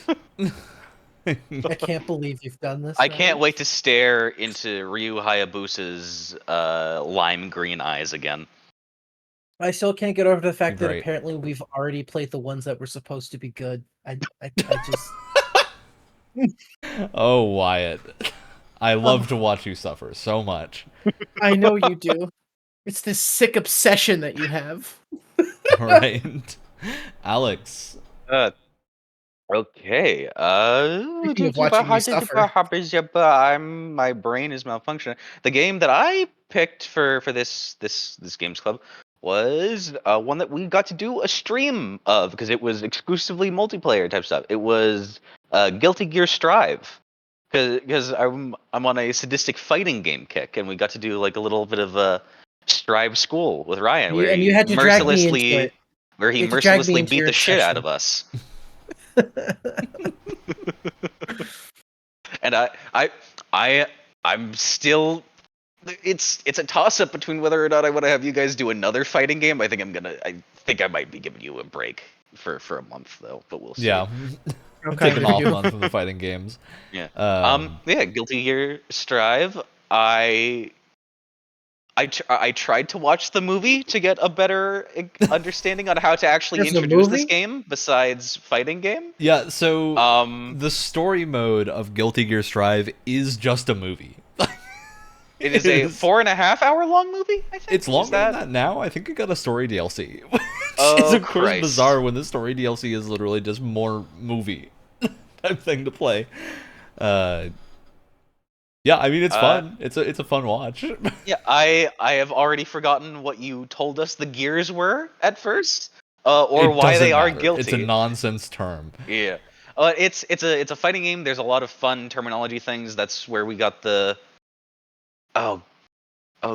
I can't believe you've done this. I can't wait to stare into Ryu Hayabusa's lime green eyes again. I still can't get over the fact that Great. apparently we've already played the ones that were supposed to be good. I just Oh, Wyatt. I love to watch you suffer so much. I know you do. It's this sick obsession that you have. Right? Alex. Okay. Speaking of watching me suffer. My brain is malfunctioning. The game that I picked for this games club was one that we got to do a stream of because it was exclusively multiplayer type stuff. It was Guilty Gear Strive because I'm on a sadistic fighting game kick, and we got to do like a little bit of a Strive school with Ryan, where And he you had to drag me into mercilessly it. where he You had to drag me mercilessly into beat your the shit out obsession. of us. And I'm still. It's a toss up between whether or not I want to have you guys do another fighting game. I think I might be giving you a break for a month though, but we'll see. Yeah. Okay, Take an with off you. month from the fighting games. Yeah. Yeah. Guilty Gear Strive. I tried to watch the movie to get a better understanding on how to actually There's a introduce this movie? game besides fighting game. Yeah, so Um, the story mode of Guilty Gear Strive is just a movie. It is a 4.5 hour long movie, I think. It's longer than that now. I think it got a story DLC. Which Oh, is of course Christ. bizarre when the story DLC is literally just more movie type thing to play. Yeah, I mean it's fun. It's a fun watch. Yeah, I have already forgotten what you told us the gears were at first, or It why they doesn't are matter. guilty. It's a nonsense term. Yeah, it's a fighting game. There's a lot of fun terminology things. That's where we got the oh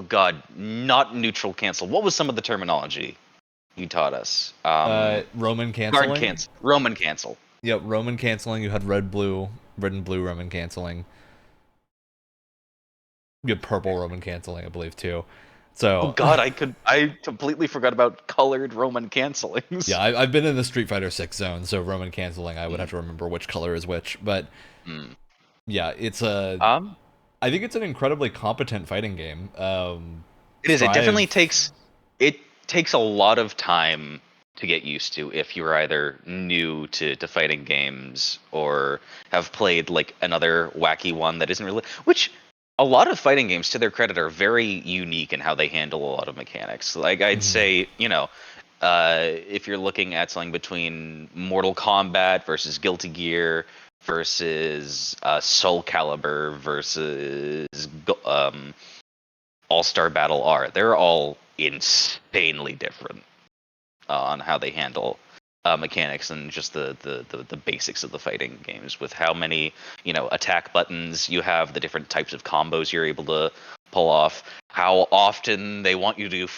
god, not neutral cancel. What was some of the terminology you taught us? Roman canceling. Guard cancel. Roman cancel. Yep, Roman canceling. You had red and blue Roman canceling. You had purple Roman canceling, I believe, too. So, Oh god, I completely forgot about colored Roman cancelings. yeah, I've been in the Street Fighter 6 zone, so Roman canceling, I would have to remember which color is which. But yeah, it's I think it's an incredibly competent fighting game. It is. It Strive- definitely takes a lot of time to get used to if you're either new to fighting games or have played like another wacky one that isn't really. Which a lot of fighting games, to their credit, are very unique in how they handle a lot of mechanics. Like I'd say, if you're looking at something between Mortal Kombat versus Guilty Gear versus Soul Calibur versus All-Star Battle R, they're all insanely different on how they handle mechanics and just the basics of the fighting games, with how many attack buttons you have, the different types of combos you're able to pull off. How often they want you to do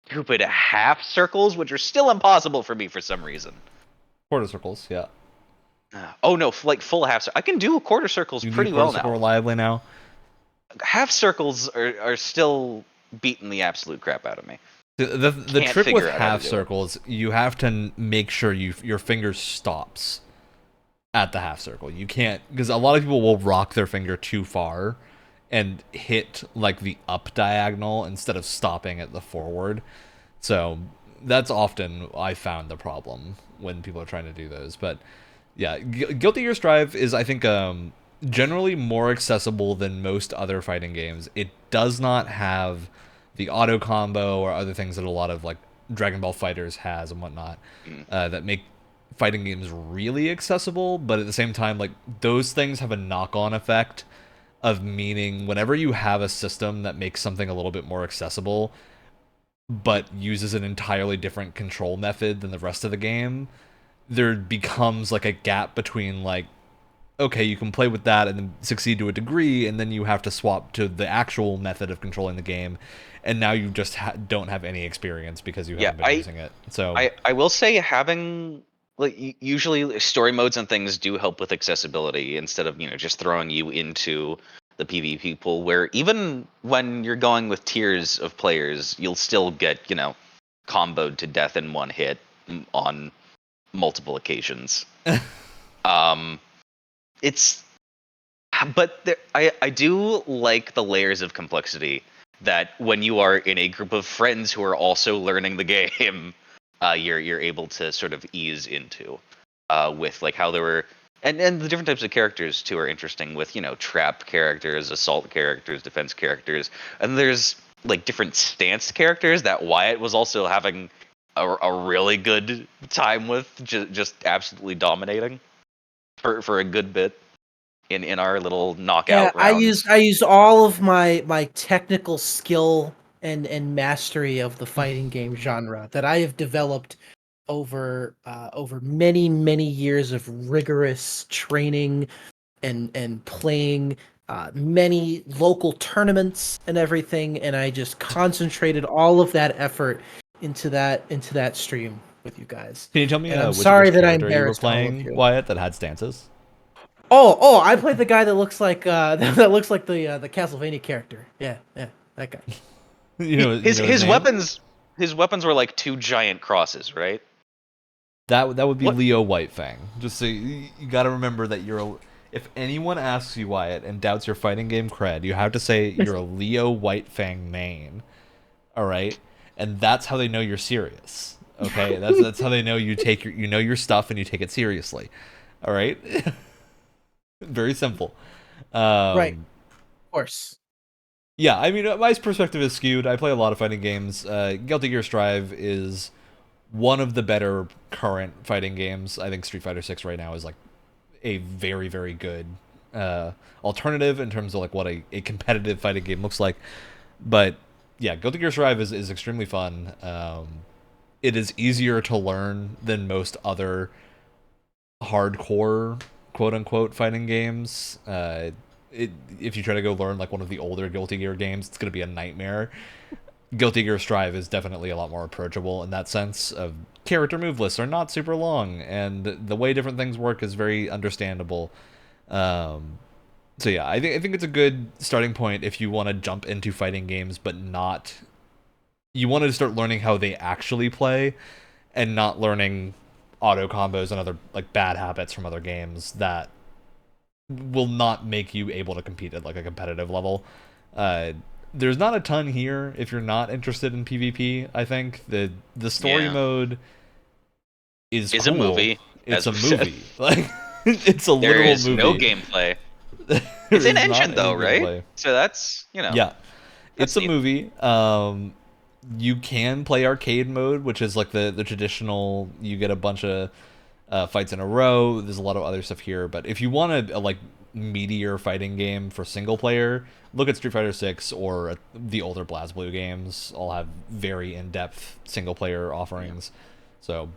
stupid half circles, which are still impossible for me for some reason. Quarter circles, yeah. Oh no, like full half. I can do quarter circles You pretty do well quarter circle now. reliably now. Half circles are still beating the absolute crap out of me. The Can't trick with figure out how to half do it. circles, you have to make sure your finger stops at the half circle. You can't, because a lot of people will rock their finger too far and hit like the up diagonal instead of stopping at the forward. So that's often I found the problem when people are trying to do those. But yeah, Guilty Gear Strive is, I think, generally more accessible than most other fighting games. It does not have the auto combo or other things that a lot of like Dragon Ball Fighters has and whatnot that make fighting games really accessible. But at the same time, like those things have a knock-on effect of meaning whenever you have a system that makes something a little bit more accessible but uses an entirely different control method than the rest of the game, there becomes like a gap between like, okay, you can play with that and then succeed to a degree, and then you have to swap to the actual method of controlling the game, and now you just don't have any experience because you haven't been using it. So I will say having like usually story modes and things do help with accessibility instead of just throwing you into the PvP pool, where even when you're going with tiers of players, you'll still get comboed to death in one hit on multiple occasions. um it's but I do like the layers of complexity that when you are in a group of friends who are also learning the game, you're able to sort of ease into with like how there were and the different types of characters too are interesting with trap characters, assault characters, defense characters, and there's like different stance characters that Wyatt was also having a really good time with, just absolutely dominating for a good bit in our little Yeah, knockout I used rounds. I used all of my technical skill and mastery of the fighting game genre that I have developed over many years of rigorous training and playing many local tournaments and everything, and I just concentrated all of that effort into that stream with you guys. can you tell me And I'm which sorry that I character you were embarrassed all of playing, you. Wyatt, that had stances? Oh, I played the guy that looks like that looks like the Castlevania character. Yeah, that guy. You know his His name? weapons were like two giant crosses, right? That would be What? Leo Whitefang. Just so you got to remember that if anyone asks you, Wyatt, and doubts your fighting game cred, you have to say you're a Leo Whitefang main. All right, and that's how they know you're serious. Okay, that's how they know you know your stuff and you take it seriously. All right, very simple. Right, Um, of course. yeah, I mean, my perspective is skewed. I play a lot of fighting games. Guilty Gear Strive is one of the better current fighting games. I think Street Fighter 6 right now is like a very good alternative in terms of like what a competitive fighting game looks like. But yeah, Guilty Gear Strive is extremely fun. It is easier to learn than most other hardcore quote unquote fighting games. If you try to go learn like one of the older Guilty Gear games, it's going to be a nightmare. Guilty Gear Strive is definitely a lot more approachable in that sense. Of character move lists are not super long, and the way different things work is very understandable. So yeah, I think it's a good starting point if you want to jump into fighting games, but not you wanted to start learning how they actually play, and not learning auto combos and other like bad habits from other games that will not make you able to compete at like a competitive level. Uh, there's not a ton here if you're not interested in PvP. I think the story Yeah, mode is is a cool. movie, It's as a we said. movie. Like it's a There literal is no movie. gameplay. There It's in is not engine any though, right? gameplay. So that's Yeah, that's it's a neat. movie. You can play arcade mode, which is like the traditional. You get a bunch of fights in a row. There's a lot of other stuff here, but if you want a like meatier fighting game for single player, look at Street Fighter 6 or the older BlazBlue games. All have very in-depth single player offerings. So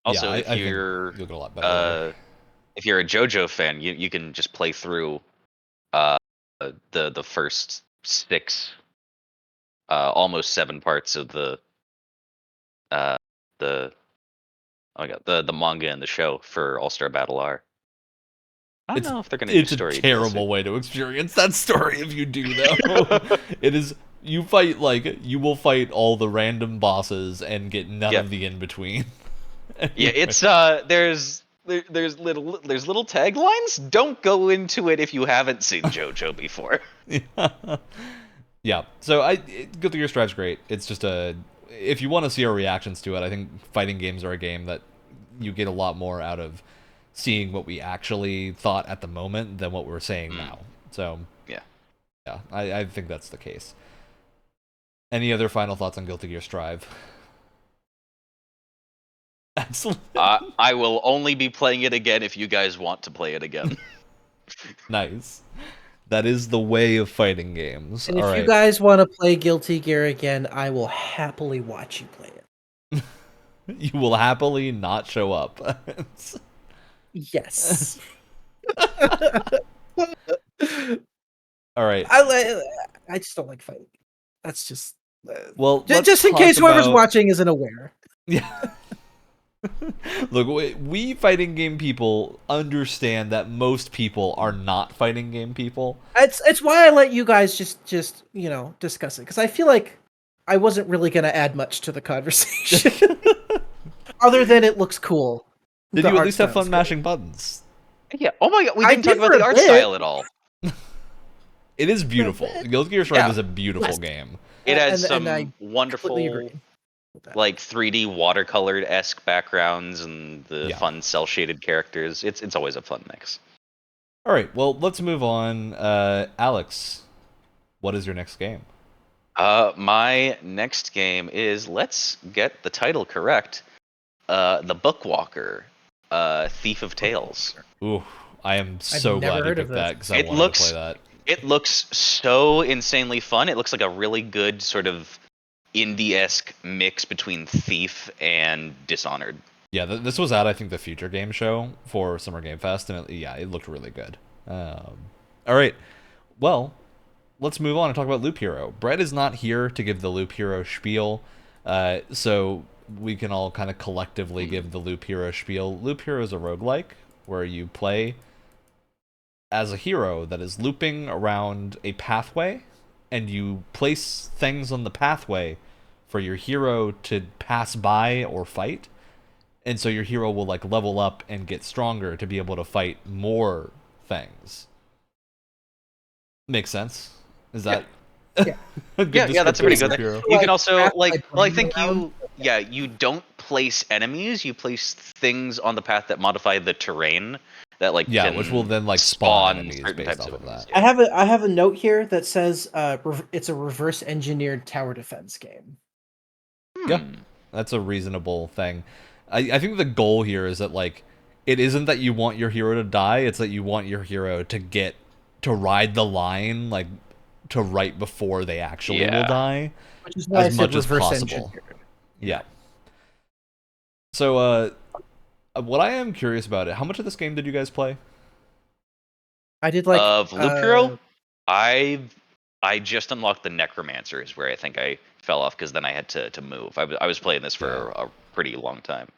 yeah, Also, I think you'll get a lot better there. uh, if you're a JoJo fan, you can just play through uh the first 6, almost 7 parts of the oh my god, the manga and the show for All Star Battle are. I don't know if they're gonna do It's a story terrible way to experience that story if you do though. It is you will fight all the random bosses and get none of the in between. Yeah, it's there's little taglines. Don't go into it if you haven't seen JoJo before. Yeah. So Guilty Gear Strive's great. It's just if you want to see our reactions to it, I think fighting games are a game that you get a lot more out of seeing what we actually thought at the moment than what we're saying now. So yeah, I think that's the case. Any other final thoughts on Guilty Gear Strive? Excellent. I will only be playing it again if you guys want to play it again. Nice. That is the way of fighting games. And if you guys want to play Guilty Gear again, I will happily watch you play it. You will happily not show up. Yes. All right. I just don't like fighting. That's just well. Just in case whoever's watching isn't aware. Yeah. Look, we fighting game people understand that most people are not fighting game people. It's why I let you guys just discuss it, because I feel like I wasn't really going to add much to the conversation, other than it looks cool. Did you at least have fun mashing buttons? Yeah. Oh my god, we didn't talk about the art style at all. It is beautiful. Guilty Gear Strive is a beautiful game. It has some wonderful, like 3D watercolored-esque backgrounds and the fun cel-shaded characters. It's always a fun mix. All right, well, let's move on. Alex, what is your next game? My next game is, let's get the title correct, The Bookwalker, Thief of Tales. Ooh, I am so glad you picked that, because I wanted to play that. It looks so insanely fun. It looks like a really good sort of indie-esque mix between Thief and Dishonored. Yeah, this was at, I think, the Future Game Show for Summer Game Fest, and it looked really good. All right, well, let's move on and talk about Loop Hero. Brett is not here to give the Loop Hero spiel, so we can all kind of collectively give the Loop Hero spiel. Loop Hero is a roguelike where you play as a hero that is looping around a pathway, and you place things on the pathway for your hero to pass by or fight. And so your hero will like level up and get stronger to be able to fight more things. Makes sense? Is that yeah. Yeah, that's a pretty good thing. You can also I think you don't place enemies, you place things on the path that modify the terrain. That which will then spawn enemies based off of that. I have a note here that says it's a reverse engineered tower defense game. Yeah, that's a reasonable thing. I think the goal here is that it isn't that you want your hero to die; it's that you want your hero to ride the line to right before they actually will die, which is why as much as possible. Yeah. So what I am curious about how much of this game did you guys play? I did of Loop Hero. I just unlocked the Necromancer, is where I think I fell off because then I had to move. I was playing this for a pretty long time.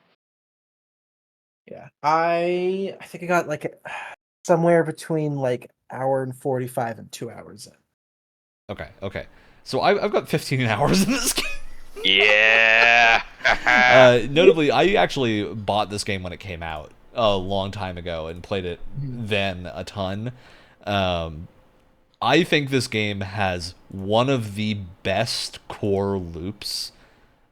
Yeah, I think I got somewhere between hour and 45 and 2 hours in. Okay. So I've got 15 hours in this game. Yeah. Notably, I actually bought this game when it came out a long time ago and played it then a ton. I think this game has one of the best core loops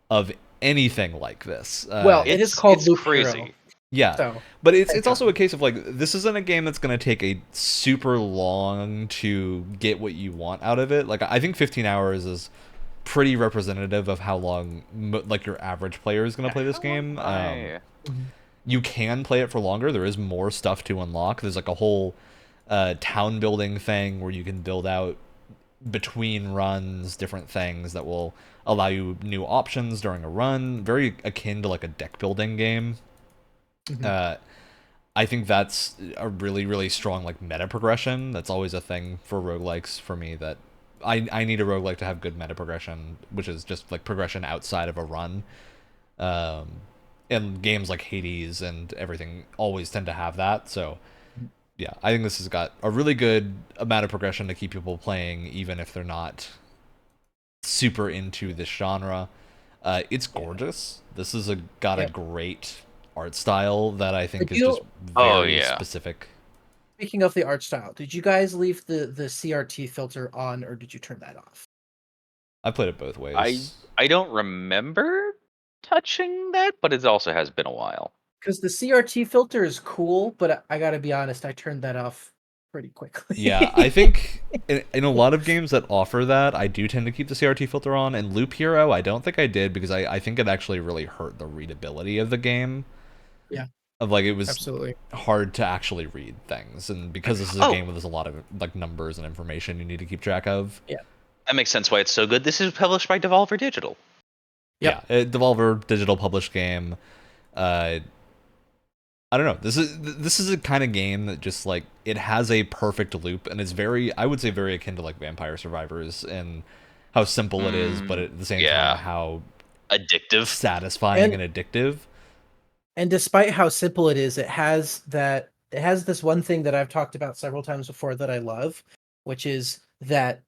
of anything like this. It is called Loop crazy. Hero. Yeah, but it's also a case of this isn't a game that's going to take a super long to get what you want out of it. I think 15 hours is pretty representative of how long your average player is going to play this game. You can play it for longer. There is more stuff to unlock. There's a whole town building thing where you can build out between runs different things that will allow you new options during a run, very akin to a deck building game. I think that's a really, really strong meta progression. That's always a thing for roguelikes for me that I need a roguelike to have good meta progression, which is just like progression outside of a run. Um, and games like Hades and everything always tend to have that. So yeah, I think this has got a really good amount of progression to keep people playing, even if they're not super into this genre. It's gorgeous. This is got a Yep. great art style that I think Did is just you, Oh, very yeah. specific. speaking of the art style, did you guys leave the CRT filter on or did you turn that off? I played it both I ways. I don't remember touching that, but it also has been a while. Because the CRT filter is cool, but I gotta be honest, I turned that off pretty Yeah, I quickly. think in a lot of games that offer that, I do tend to keep the CRT filter on. And Loop Hero, I don't think I did because I think it actually really hurt the readability of the game. Yeah, Of like it was absolutely. hard to actually read things, and because this is a Oh, game where there's a lot of like numbers and information you need to keep track of. Yeah. that makes sense why it's so good. This is published by Devolver Digital. Yeah, Yep. Devolver Digital published game. Uh, I don't know. This is a kind of game that just like it has a perfect loop, and it's very, I would say, very akin to like Vampire Survivors and how simple it is, but at the same time Yeah, how addictive. satisfying And and addictive. and despite how simple it is, it has this one thing that I've talked about several times before that I love, which is that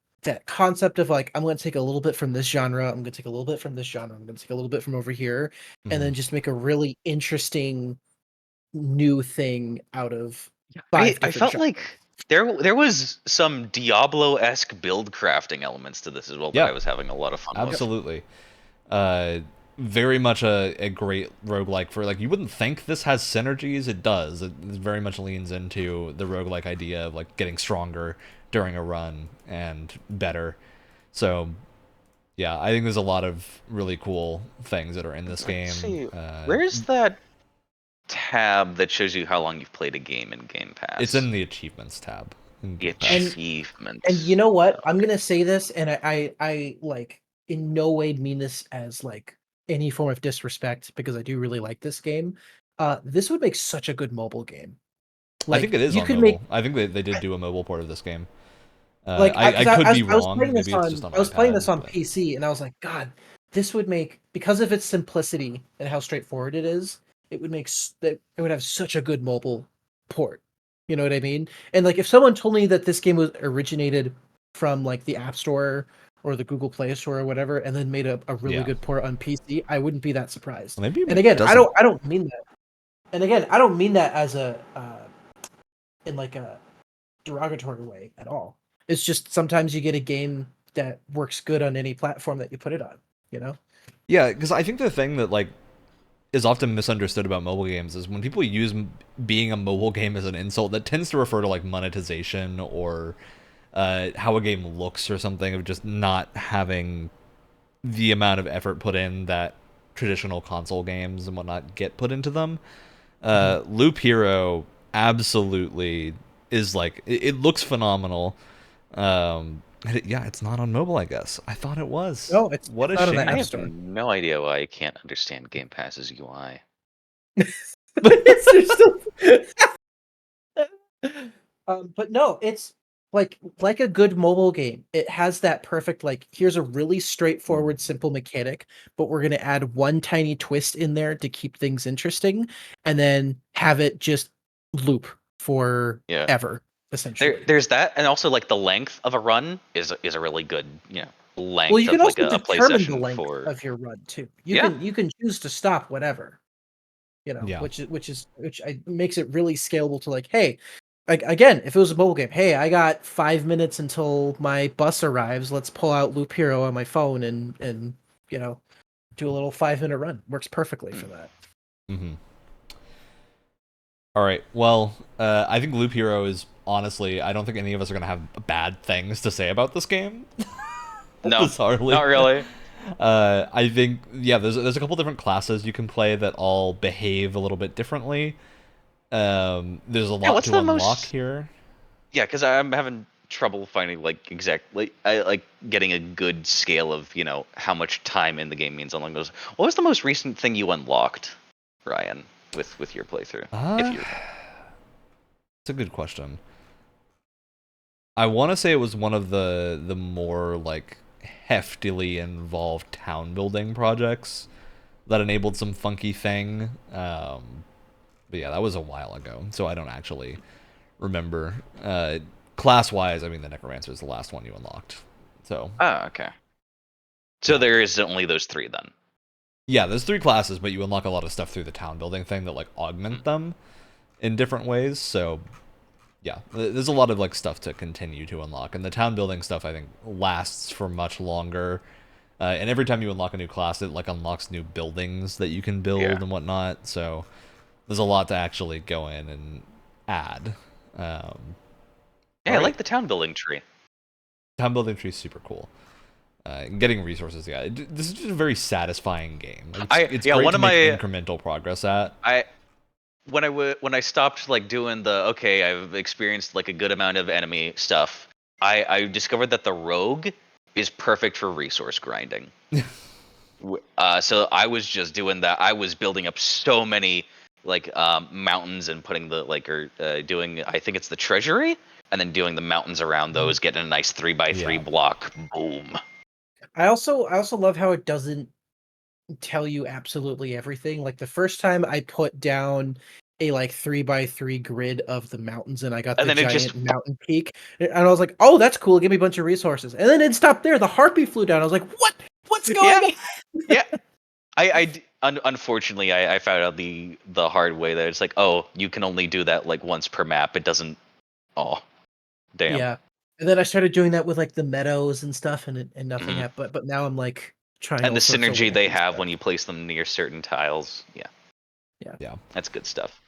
concept of like I'm going to take a little bit from this genre, I'm going to take a little bit from this genre, I'm going to take a little bit from over here, and Mhm. then just make a really interesting new thing out of I five I different felt genres. like there was some Diablo-esque build crafting elements to this as well that Yeah, I was having a lot of fun with. absolutely. Uh, very much a great roguelike for like you wouldn't think this has synergies. It does. It very much leans into the roguelike idea of like getting stronger during a run and better. So yeah, I think there's a lot of really cool things that are in this Let's game. see, where's that tab that shows you how long you've played a game in Game It's Pass? in the achievements tab in The Game Pass. And achievements. you know what? I'm gonna say this, and I like in no way mean this as like any form of disrespect because I do really like this game. This would make such a good mobile game. I think Like it is you on could make mobile. I think they did do a mobile port of this game. like I could be I was wrong. playing this Maybe it's just on I was playing iPad, this on but PC and I was like, God, this would make because of its simplicity and how straightforward it is. It would make that it would have such a good mobile port. You know what I mean? And like if someone told me that this game was originated from like the App Store or the Google Play Store or whatever, and then made a really yeah. good port on PC, I wouldn't be that surprised. Maybe And it again, doesn't. I don't mean that. And again, I don't mean that as a in like a derogatory way at all. It's just sometimes you get a game that works good on any platform that you put it on, you know? Yeah, because I think the thing that like is often misunderstood about mobile games is when people use being a mobile game as an insult, that tends to refer to like monetization or how a game looks or something, of just not having the amount of effort put in that traditional console games and whatnot get put into them. Mhm. Loop Hero absolutely is like it looks phenomenal. And yeah, it's not on mobile, I guess. I thought it was. No, What it's a not on the I App shame. have Store. no idea why I can't understand Game Pass's UI. It's just but no, it's like a good mobile game. It has that perfect like here's a really straightforward, simple mechanic, but we're gonna add one tiny twist in there to keep things interesting, and then have it just loop Yeah. forever, essentially. There's that, and also like the length of a run is a really good, Well, length you can of like also a play determine the session length for. of your run too. Yeah. You can choose to stop whatever, you know, Yeah. makes it really scalable to like, hey, like again, if it was a mobile game, hey, I got 5 minutes until my bus arrives. Let's pull out Loop Hero on my phone and you know do a little 5 minute run. Works perfectly Hmm. for that. Mm-hmm. All right. Well, I think Loop Hero is honestly. I don't think any of us are gonna have bad things to say about this game. No, not Bizarrely. really. I think yeah. There's a couple different classes you can play that all behave a little bit differently. There's a Yeah, lot what's to the unlock most? here. Yeah, because I'm having trouble finding like exactly I like getting a good scale of how much time in the game means along those. What was the most recent thing you unlocked, Ryan, with your playthrough? If Uh, you. it's a good question. I want to say it was one of the more like heftily involved town building projects that enabled some funky thing. But yeah, that was a while ago, so I don't actually remember. Class wise, I mean, the Necromancer is the last one you unlocked. So Oh, okay. So yeah. there is only those 3 then. Yeah, there's 3 classes, but you unlock a lot of stuff through the town building thing that like augment them in different ways. So yeah, there's a lot of like stuff to continue to unlock, and the town building stuff I think lasts for much longer. And every time you unlock a new class, it like unlocks new buildings that you can build Yeah. and whatnot. So there's a lot to actually go in and add. Yeah, I Alright. like the town building tree. Town building tree is super cool. Getting resources, yeah. This is just a very satisfying game. It's great to make incremental progress at. When I stopped like doing the okay, I've experienced like a good amount of enemy stuff. I discovered that the rogue is perfect for resource grinding. So I was just doing that. I was building up so many like mountains and putting the like doing I think it's the treasury and then doing the mountains around those, getting a nice 3x3 Yeah. block. Boom. I also love how it doesn't tell you absolutely everything. Like the first time I put down a like 3x3 grid of the mountains and I got And the then it giant just mountain peak, and I was like, oh, that's cool, give me a bunch of resources. And then it stopped there. The harpy flew down. I was like, what's going yeah, on? yeah. Unfortunately, I found out the hard way that it's like, oh, you can only do that like once per map. It doesn't. Oh, damn. Yeah. And then I started doing that with like the meadows and stuff, and nothing Mhm. happened. But now I'm like trying And all the sorts of synergy they wacky have stuff. when you place them near certain tiles. Yeah, Yeah. that's good stuff.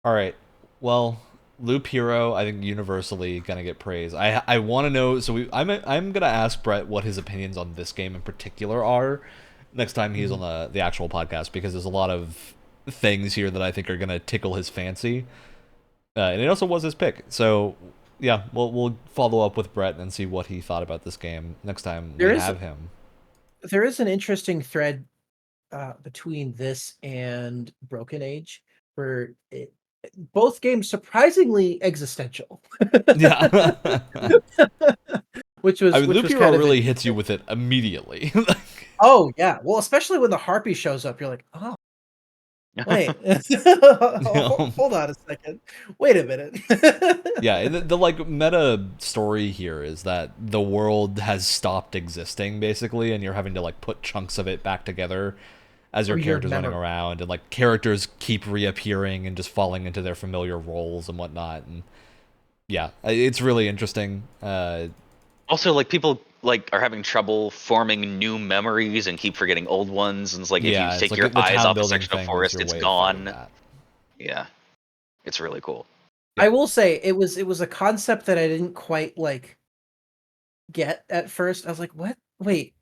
All right. Well, Loop Hero, I think universally gonna get praise. I want to know. So I'm gonna ask Brett what his opinions on this game in particular are next time he's on the actual podcast, because there's a lot of things here that I think are gonna tickle his fancy, and it also was his pick. So yeah, we'll follow up with Brett and see what he thought about this game next time There we is have him. there is an interesting thread between this and Broken Age, where both games surprisingly existential, Yeah. which I was mean, Loop Hero kind of really hits you interesting. with it immediately. Oh yeah, well, especially when the harpy shows up, you're like, oh wait, hold on a second, wait a minute. Yeah, and the like meta story here is that the world has stopped existing basically, and you're having to like put chunks of it back together as your Or your characters running memory. around, and like characters keep reappearing and just falling into their familiar roles and whatnot. And yeah, it's really interesting. Also, like people like are having trouble forming new memories and keep forgetting old ones. And it's like if you Yeah, it's take like your the eyes town off a building section of thing is forest, your it's way of fighting gone. that. Yeah, it's really cool. I Yeah. will say it was a concept that I didn't quite like get at first. I was like, what? Wait,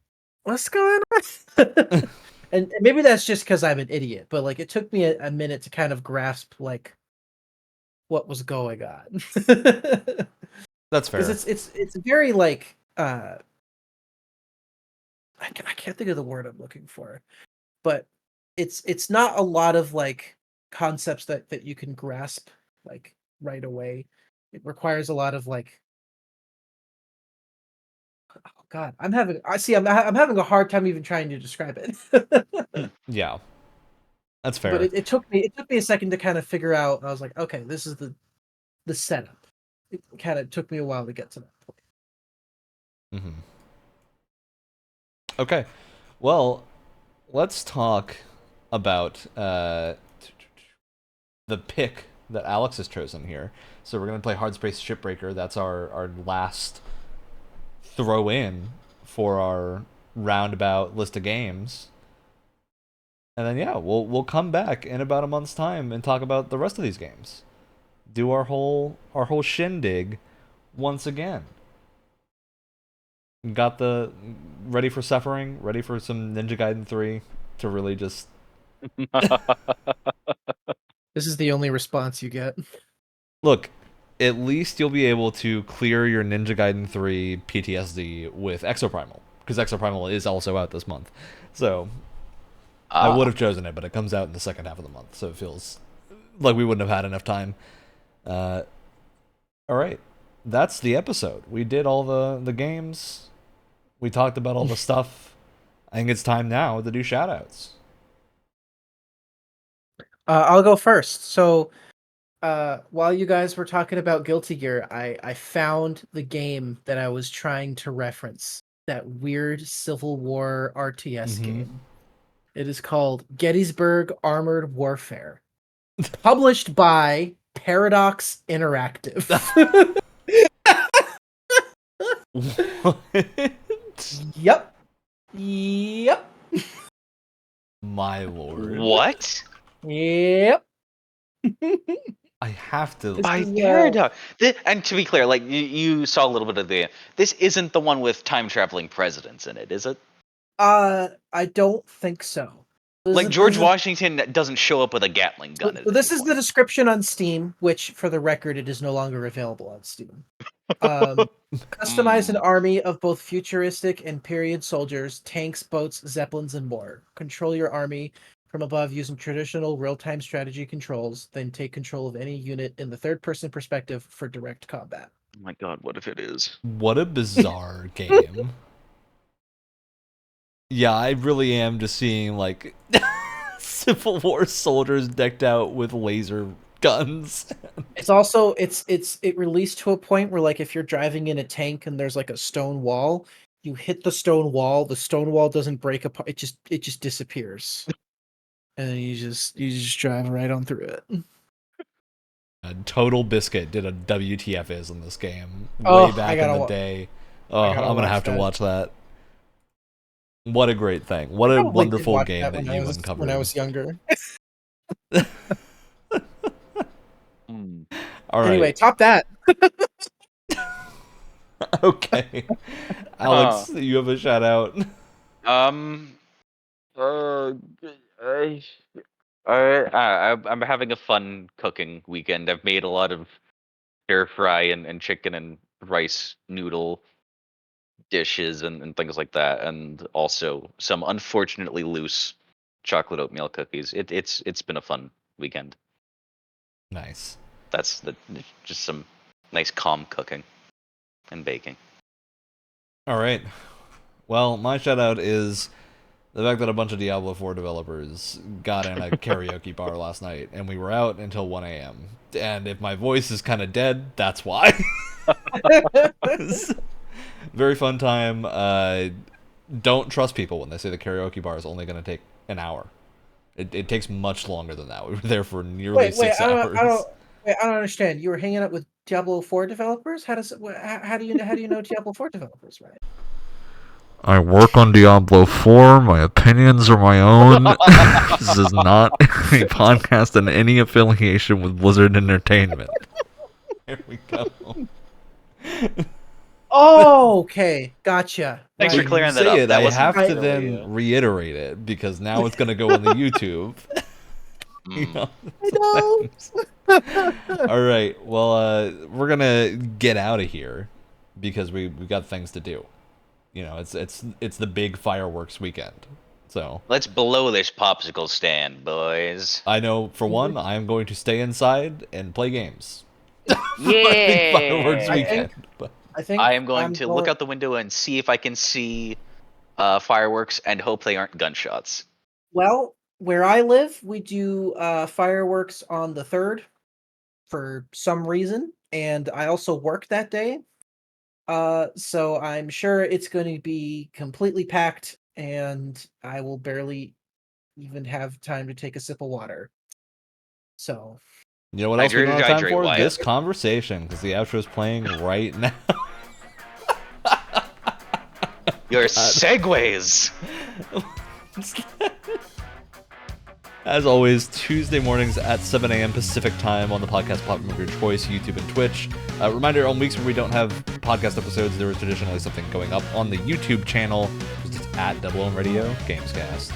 what's going on? And maybe that's just because I'm an idiot, but like it took me a minute to kind of grasp like what was going on. That's Because fair. it's very like I can't think of the word I'm looking for, but it's not a lot of like concepts that you can grasp like right away. It requires a lot of like, oh God, I'm having a hard time even trying to describe it. Yeah, that's But fair. it took me a second to kind of figure out. I was like, okay, this is the setup. It kind of took me a while to get to that point. Hmm. Okay, well, let's talk about the pick that Alex has chosen here. So we're gonna play Hard Space Shipbreaker. That's our last throw in for our roundabout list of games. And then yeah, we'll come back in about a month's time and talk about the rest of these games. Do our whole shindig once again. Got the ready for suffering, ready for some Ninja Gaiden 3 to really just This is the only response you get. look, at least you'll be able to clear your Ninja Gaiden 3 PTSD with Exoprimal, because Exoprimal is also out this month. So I would have chosen it, but it comes out in the second half of the month, so it feels like we wouldn't have had enough time. All right. that's the episode. We did all the games. We talked about all the stuff. I think it's time now to do shoutouts. I'll go first. So, while you guys were talking about Guilty Gear, I found the game that I was trying to reference. That weird Civil War RTS game. It is called Gettysburg Armored Warfare, published by Paradox Interactive. What? Yep. My lord. What? Yep. I have to. By is, Paradox. And to be clear, like you saw a little bit of this isn't the one with time traveling presidents in it, is it? I don't think so. Like George Washington doesn't show up with a Gatling gun. So this is the description on Steam, which, for the record, it is no longer available on Steam. Customize an army of both futuristic and period soldiers, tanks, boats, zeppelins, and more. Control your army from above using traditional real-time strategy controls, then take control of any unit in the third-person perspective for direct combat. Oh my god, what if it is? What a bizarre game. Yeah, I really am just seeing like Civil War soldiers decked out with laser guns. It's also it released to a point where, like, if you're driving in a tank and there's like a stone wall, you hit the stone wall doesn't break apart, it just disappears. And then you just drive right on through it. Total Biscuit did a WTF is in this game Oh, way back in the day. Oh, I'm gonna have to watch that. What a great thing! What a wonderful game that you uncovered when I was younger. All right. Anyway, top that. Okay, Alex, you have a shout out. I'm having a fun cooking weekend. I've made a lot of stir fry and chicken and rice noodle dishes and things like that, and also some unfortunately loose chocolate oatmeal cookies. It's been a fun weekend. Nice. That's just some nice calm cooking and baking. All right. Well, my shout out is the fact that a bunch of Diablo IV developers got in a karaoke bar last night, and we were out until 1 a.m. And if my voice is kind of dead, that's why. Very fun time. Don't trust people when they say the karaoke bar is only going to take an hour. It takes much longer than that. We were there for nearly 6 hours. I don't understand. You were hanging out with Diablo IV developers? How do you know Diablo IV developers, right? I work on Diablo IV. My opinions are my own. This is not a podcast in any affiliation with Blizzard Entertainment. Here we go. Oh, okay. Gotcha. Thanks for clearing that up. I have to really, then reiterate it because now it's going to go on the YouTube. You know, I know. All right. Well, we're going to get out of here because we've got things to do. You know, it's the big fireworks weekend. So let's blow this popsicle stand, boys. I know for one, I am going to stay inside and play games. Yeah. Fireworks weekend. I am going to look out the window and see if I can see fireworks and hope they aren't gunshots. Well, where I live, we do fireworks on the 3rd for some reason, and I also work that day. So I'm sure it's going to be completely packed, and I will barely even have time to take a sip of water. So, you know what else we don't have time for? Wyatt. This conversation, because the outro is playing right now. Your segues. As always, Tuesday mornings at 7 a.m. Pacific time on the podcast platform of your choice, YouTube and Twitch. Reminder, on weeks where we don't have podcast episodes, there is traditionally something going up on the YouTube channel, which is at Double M Radio Gamescast.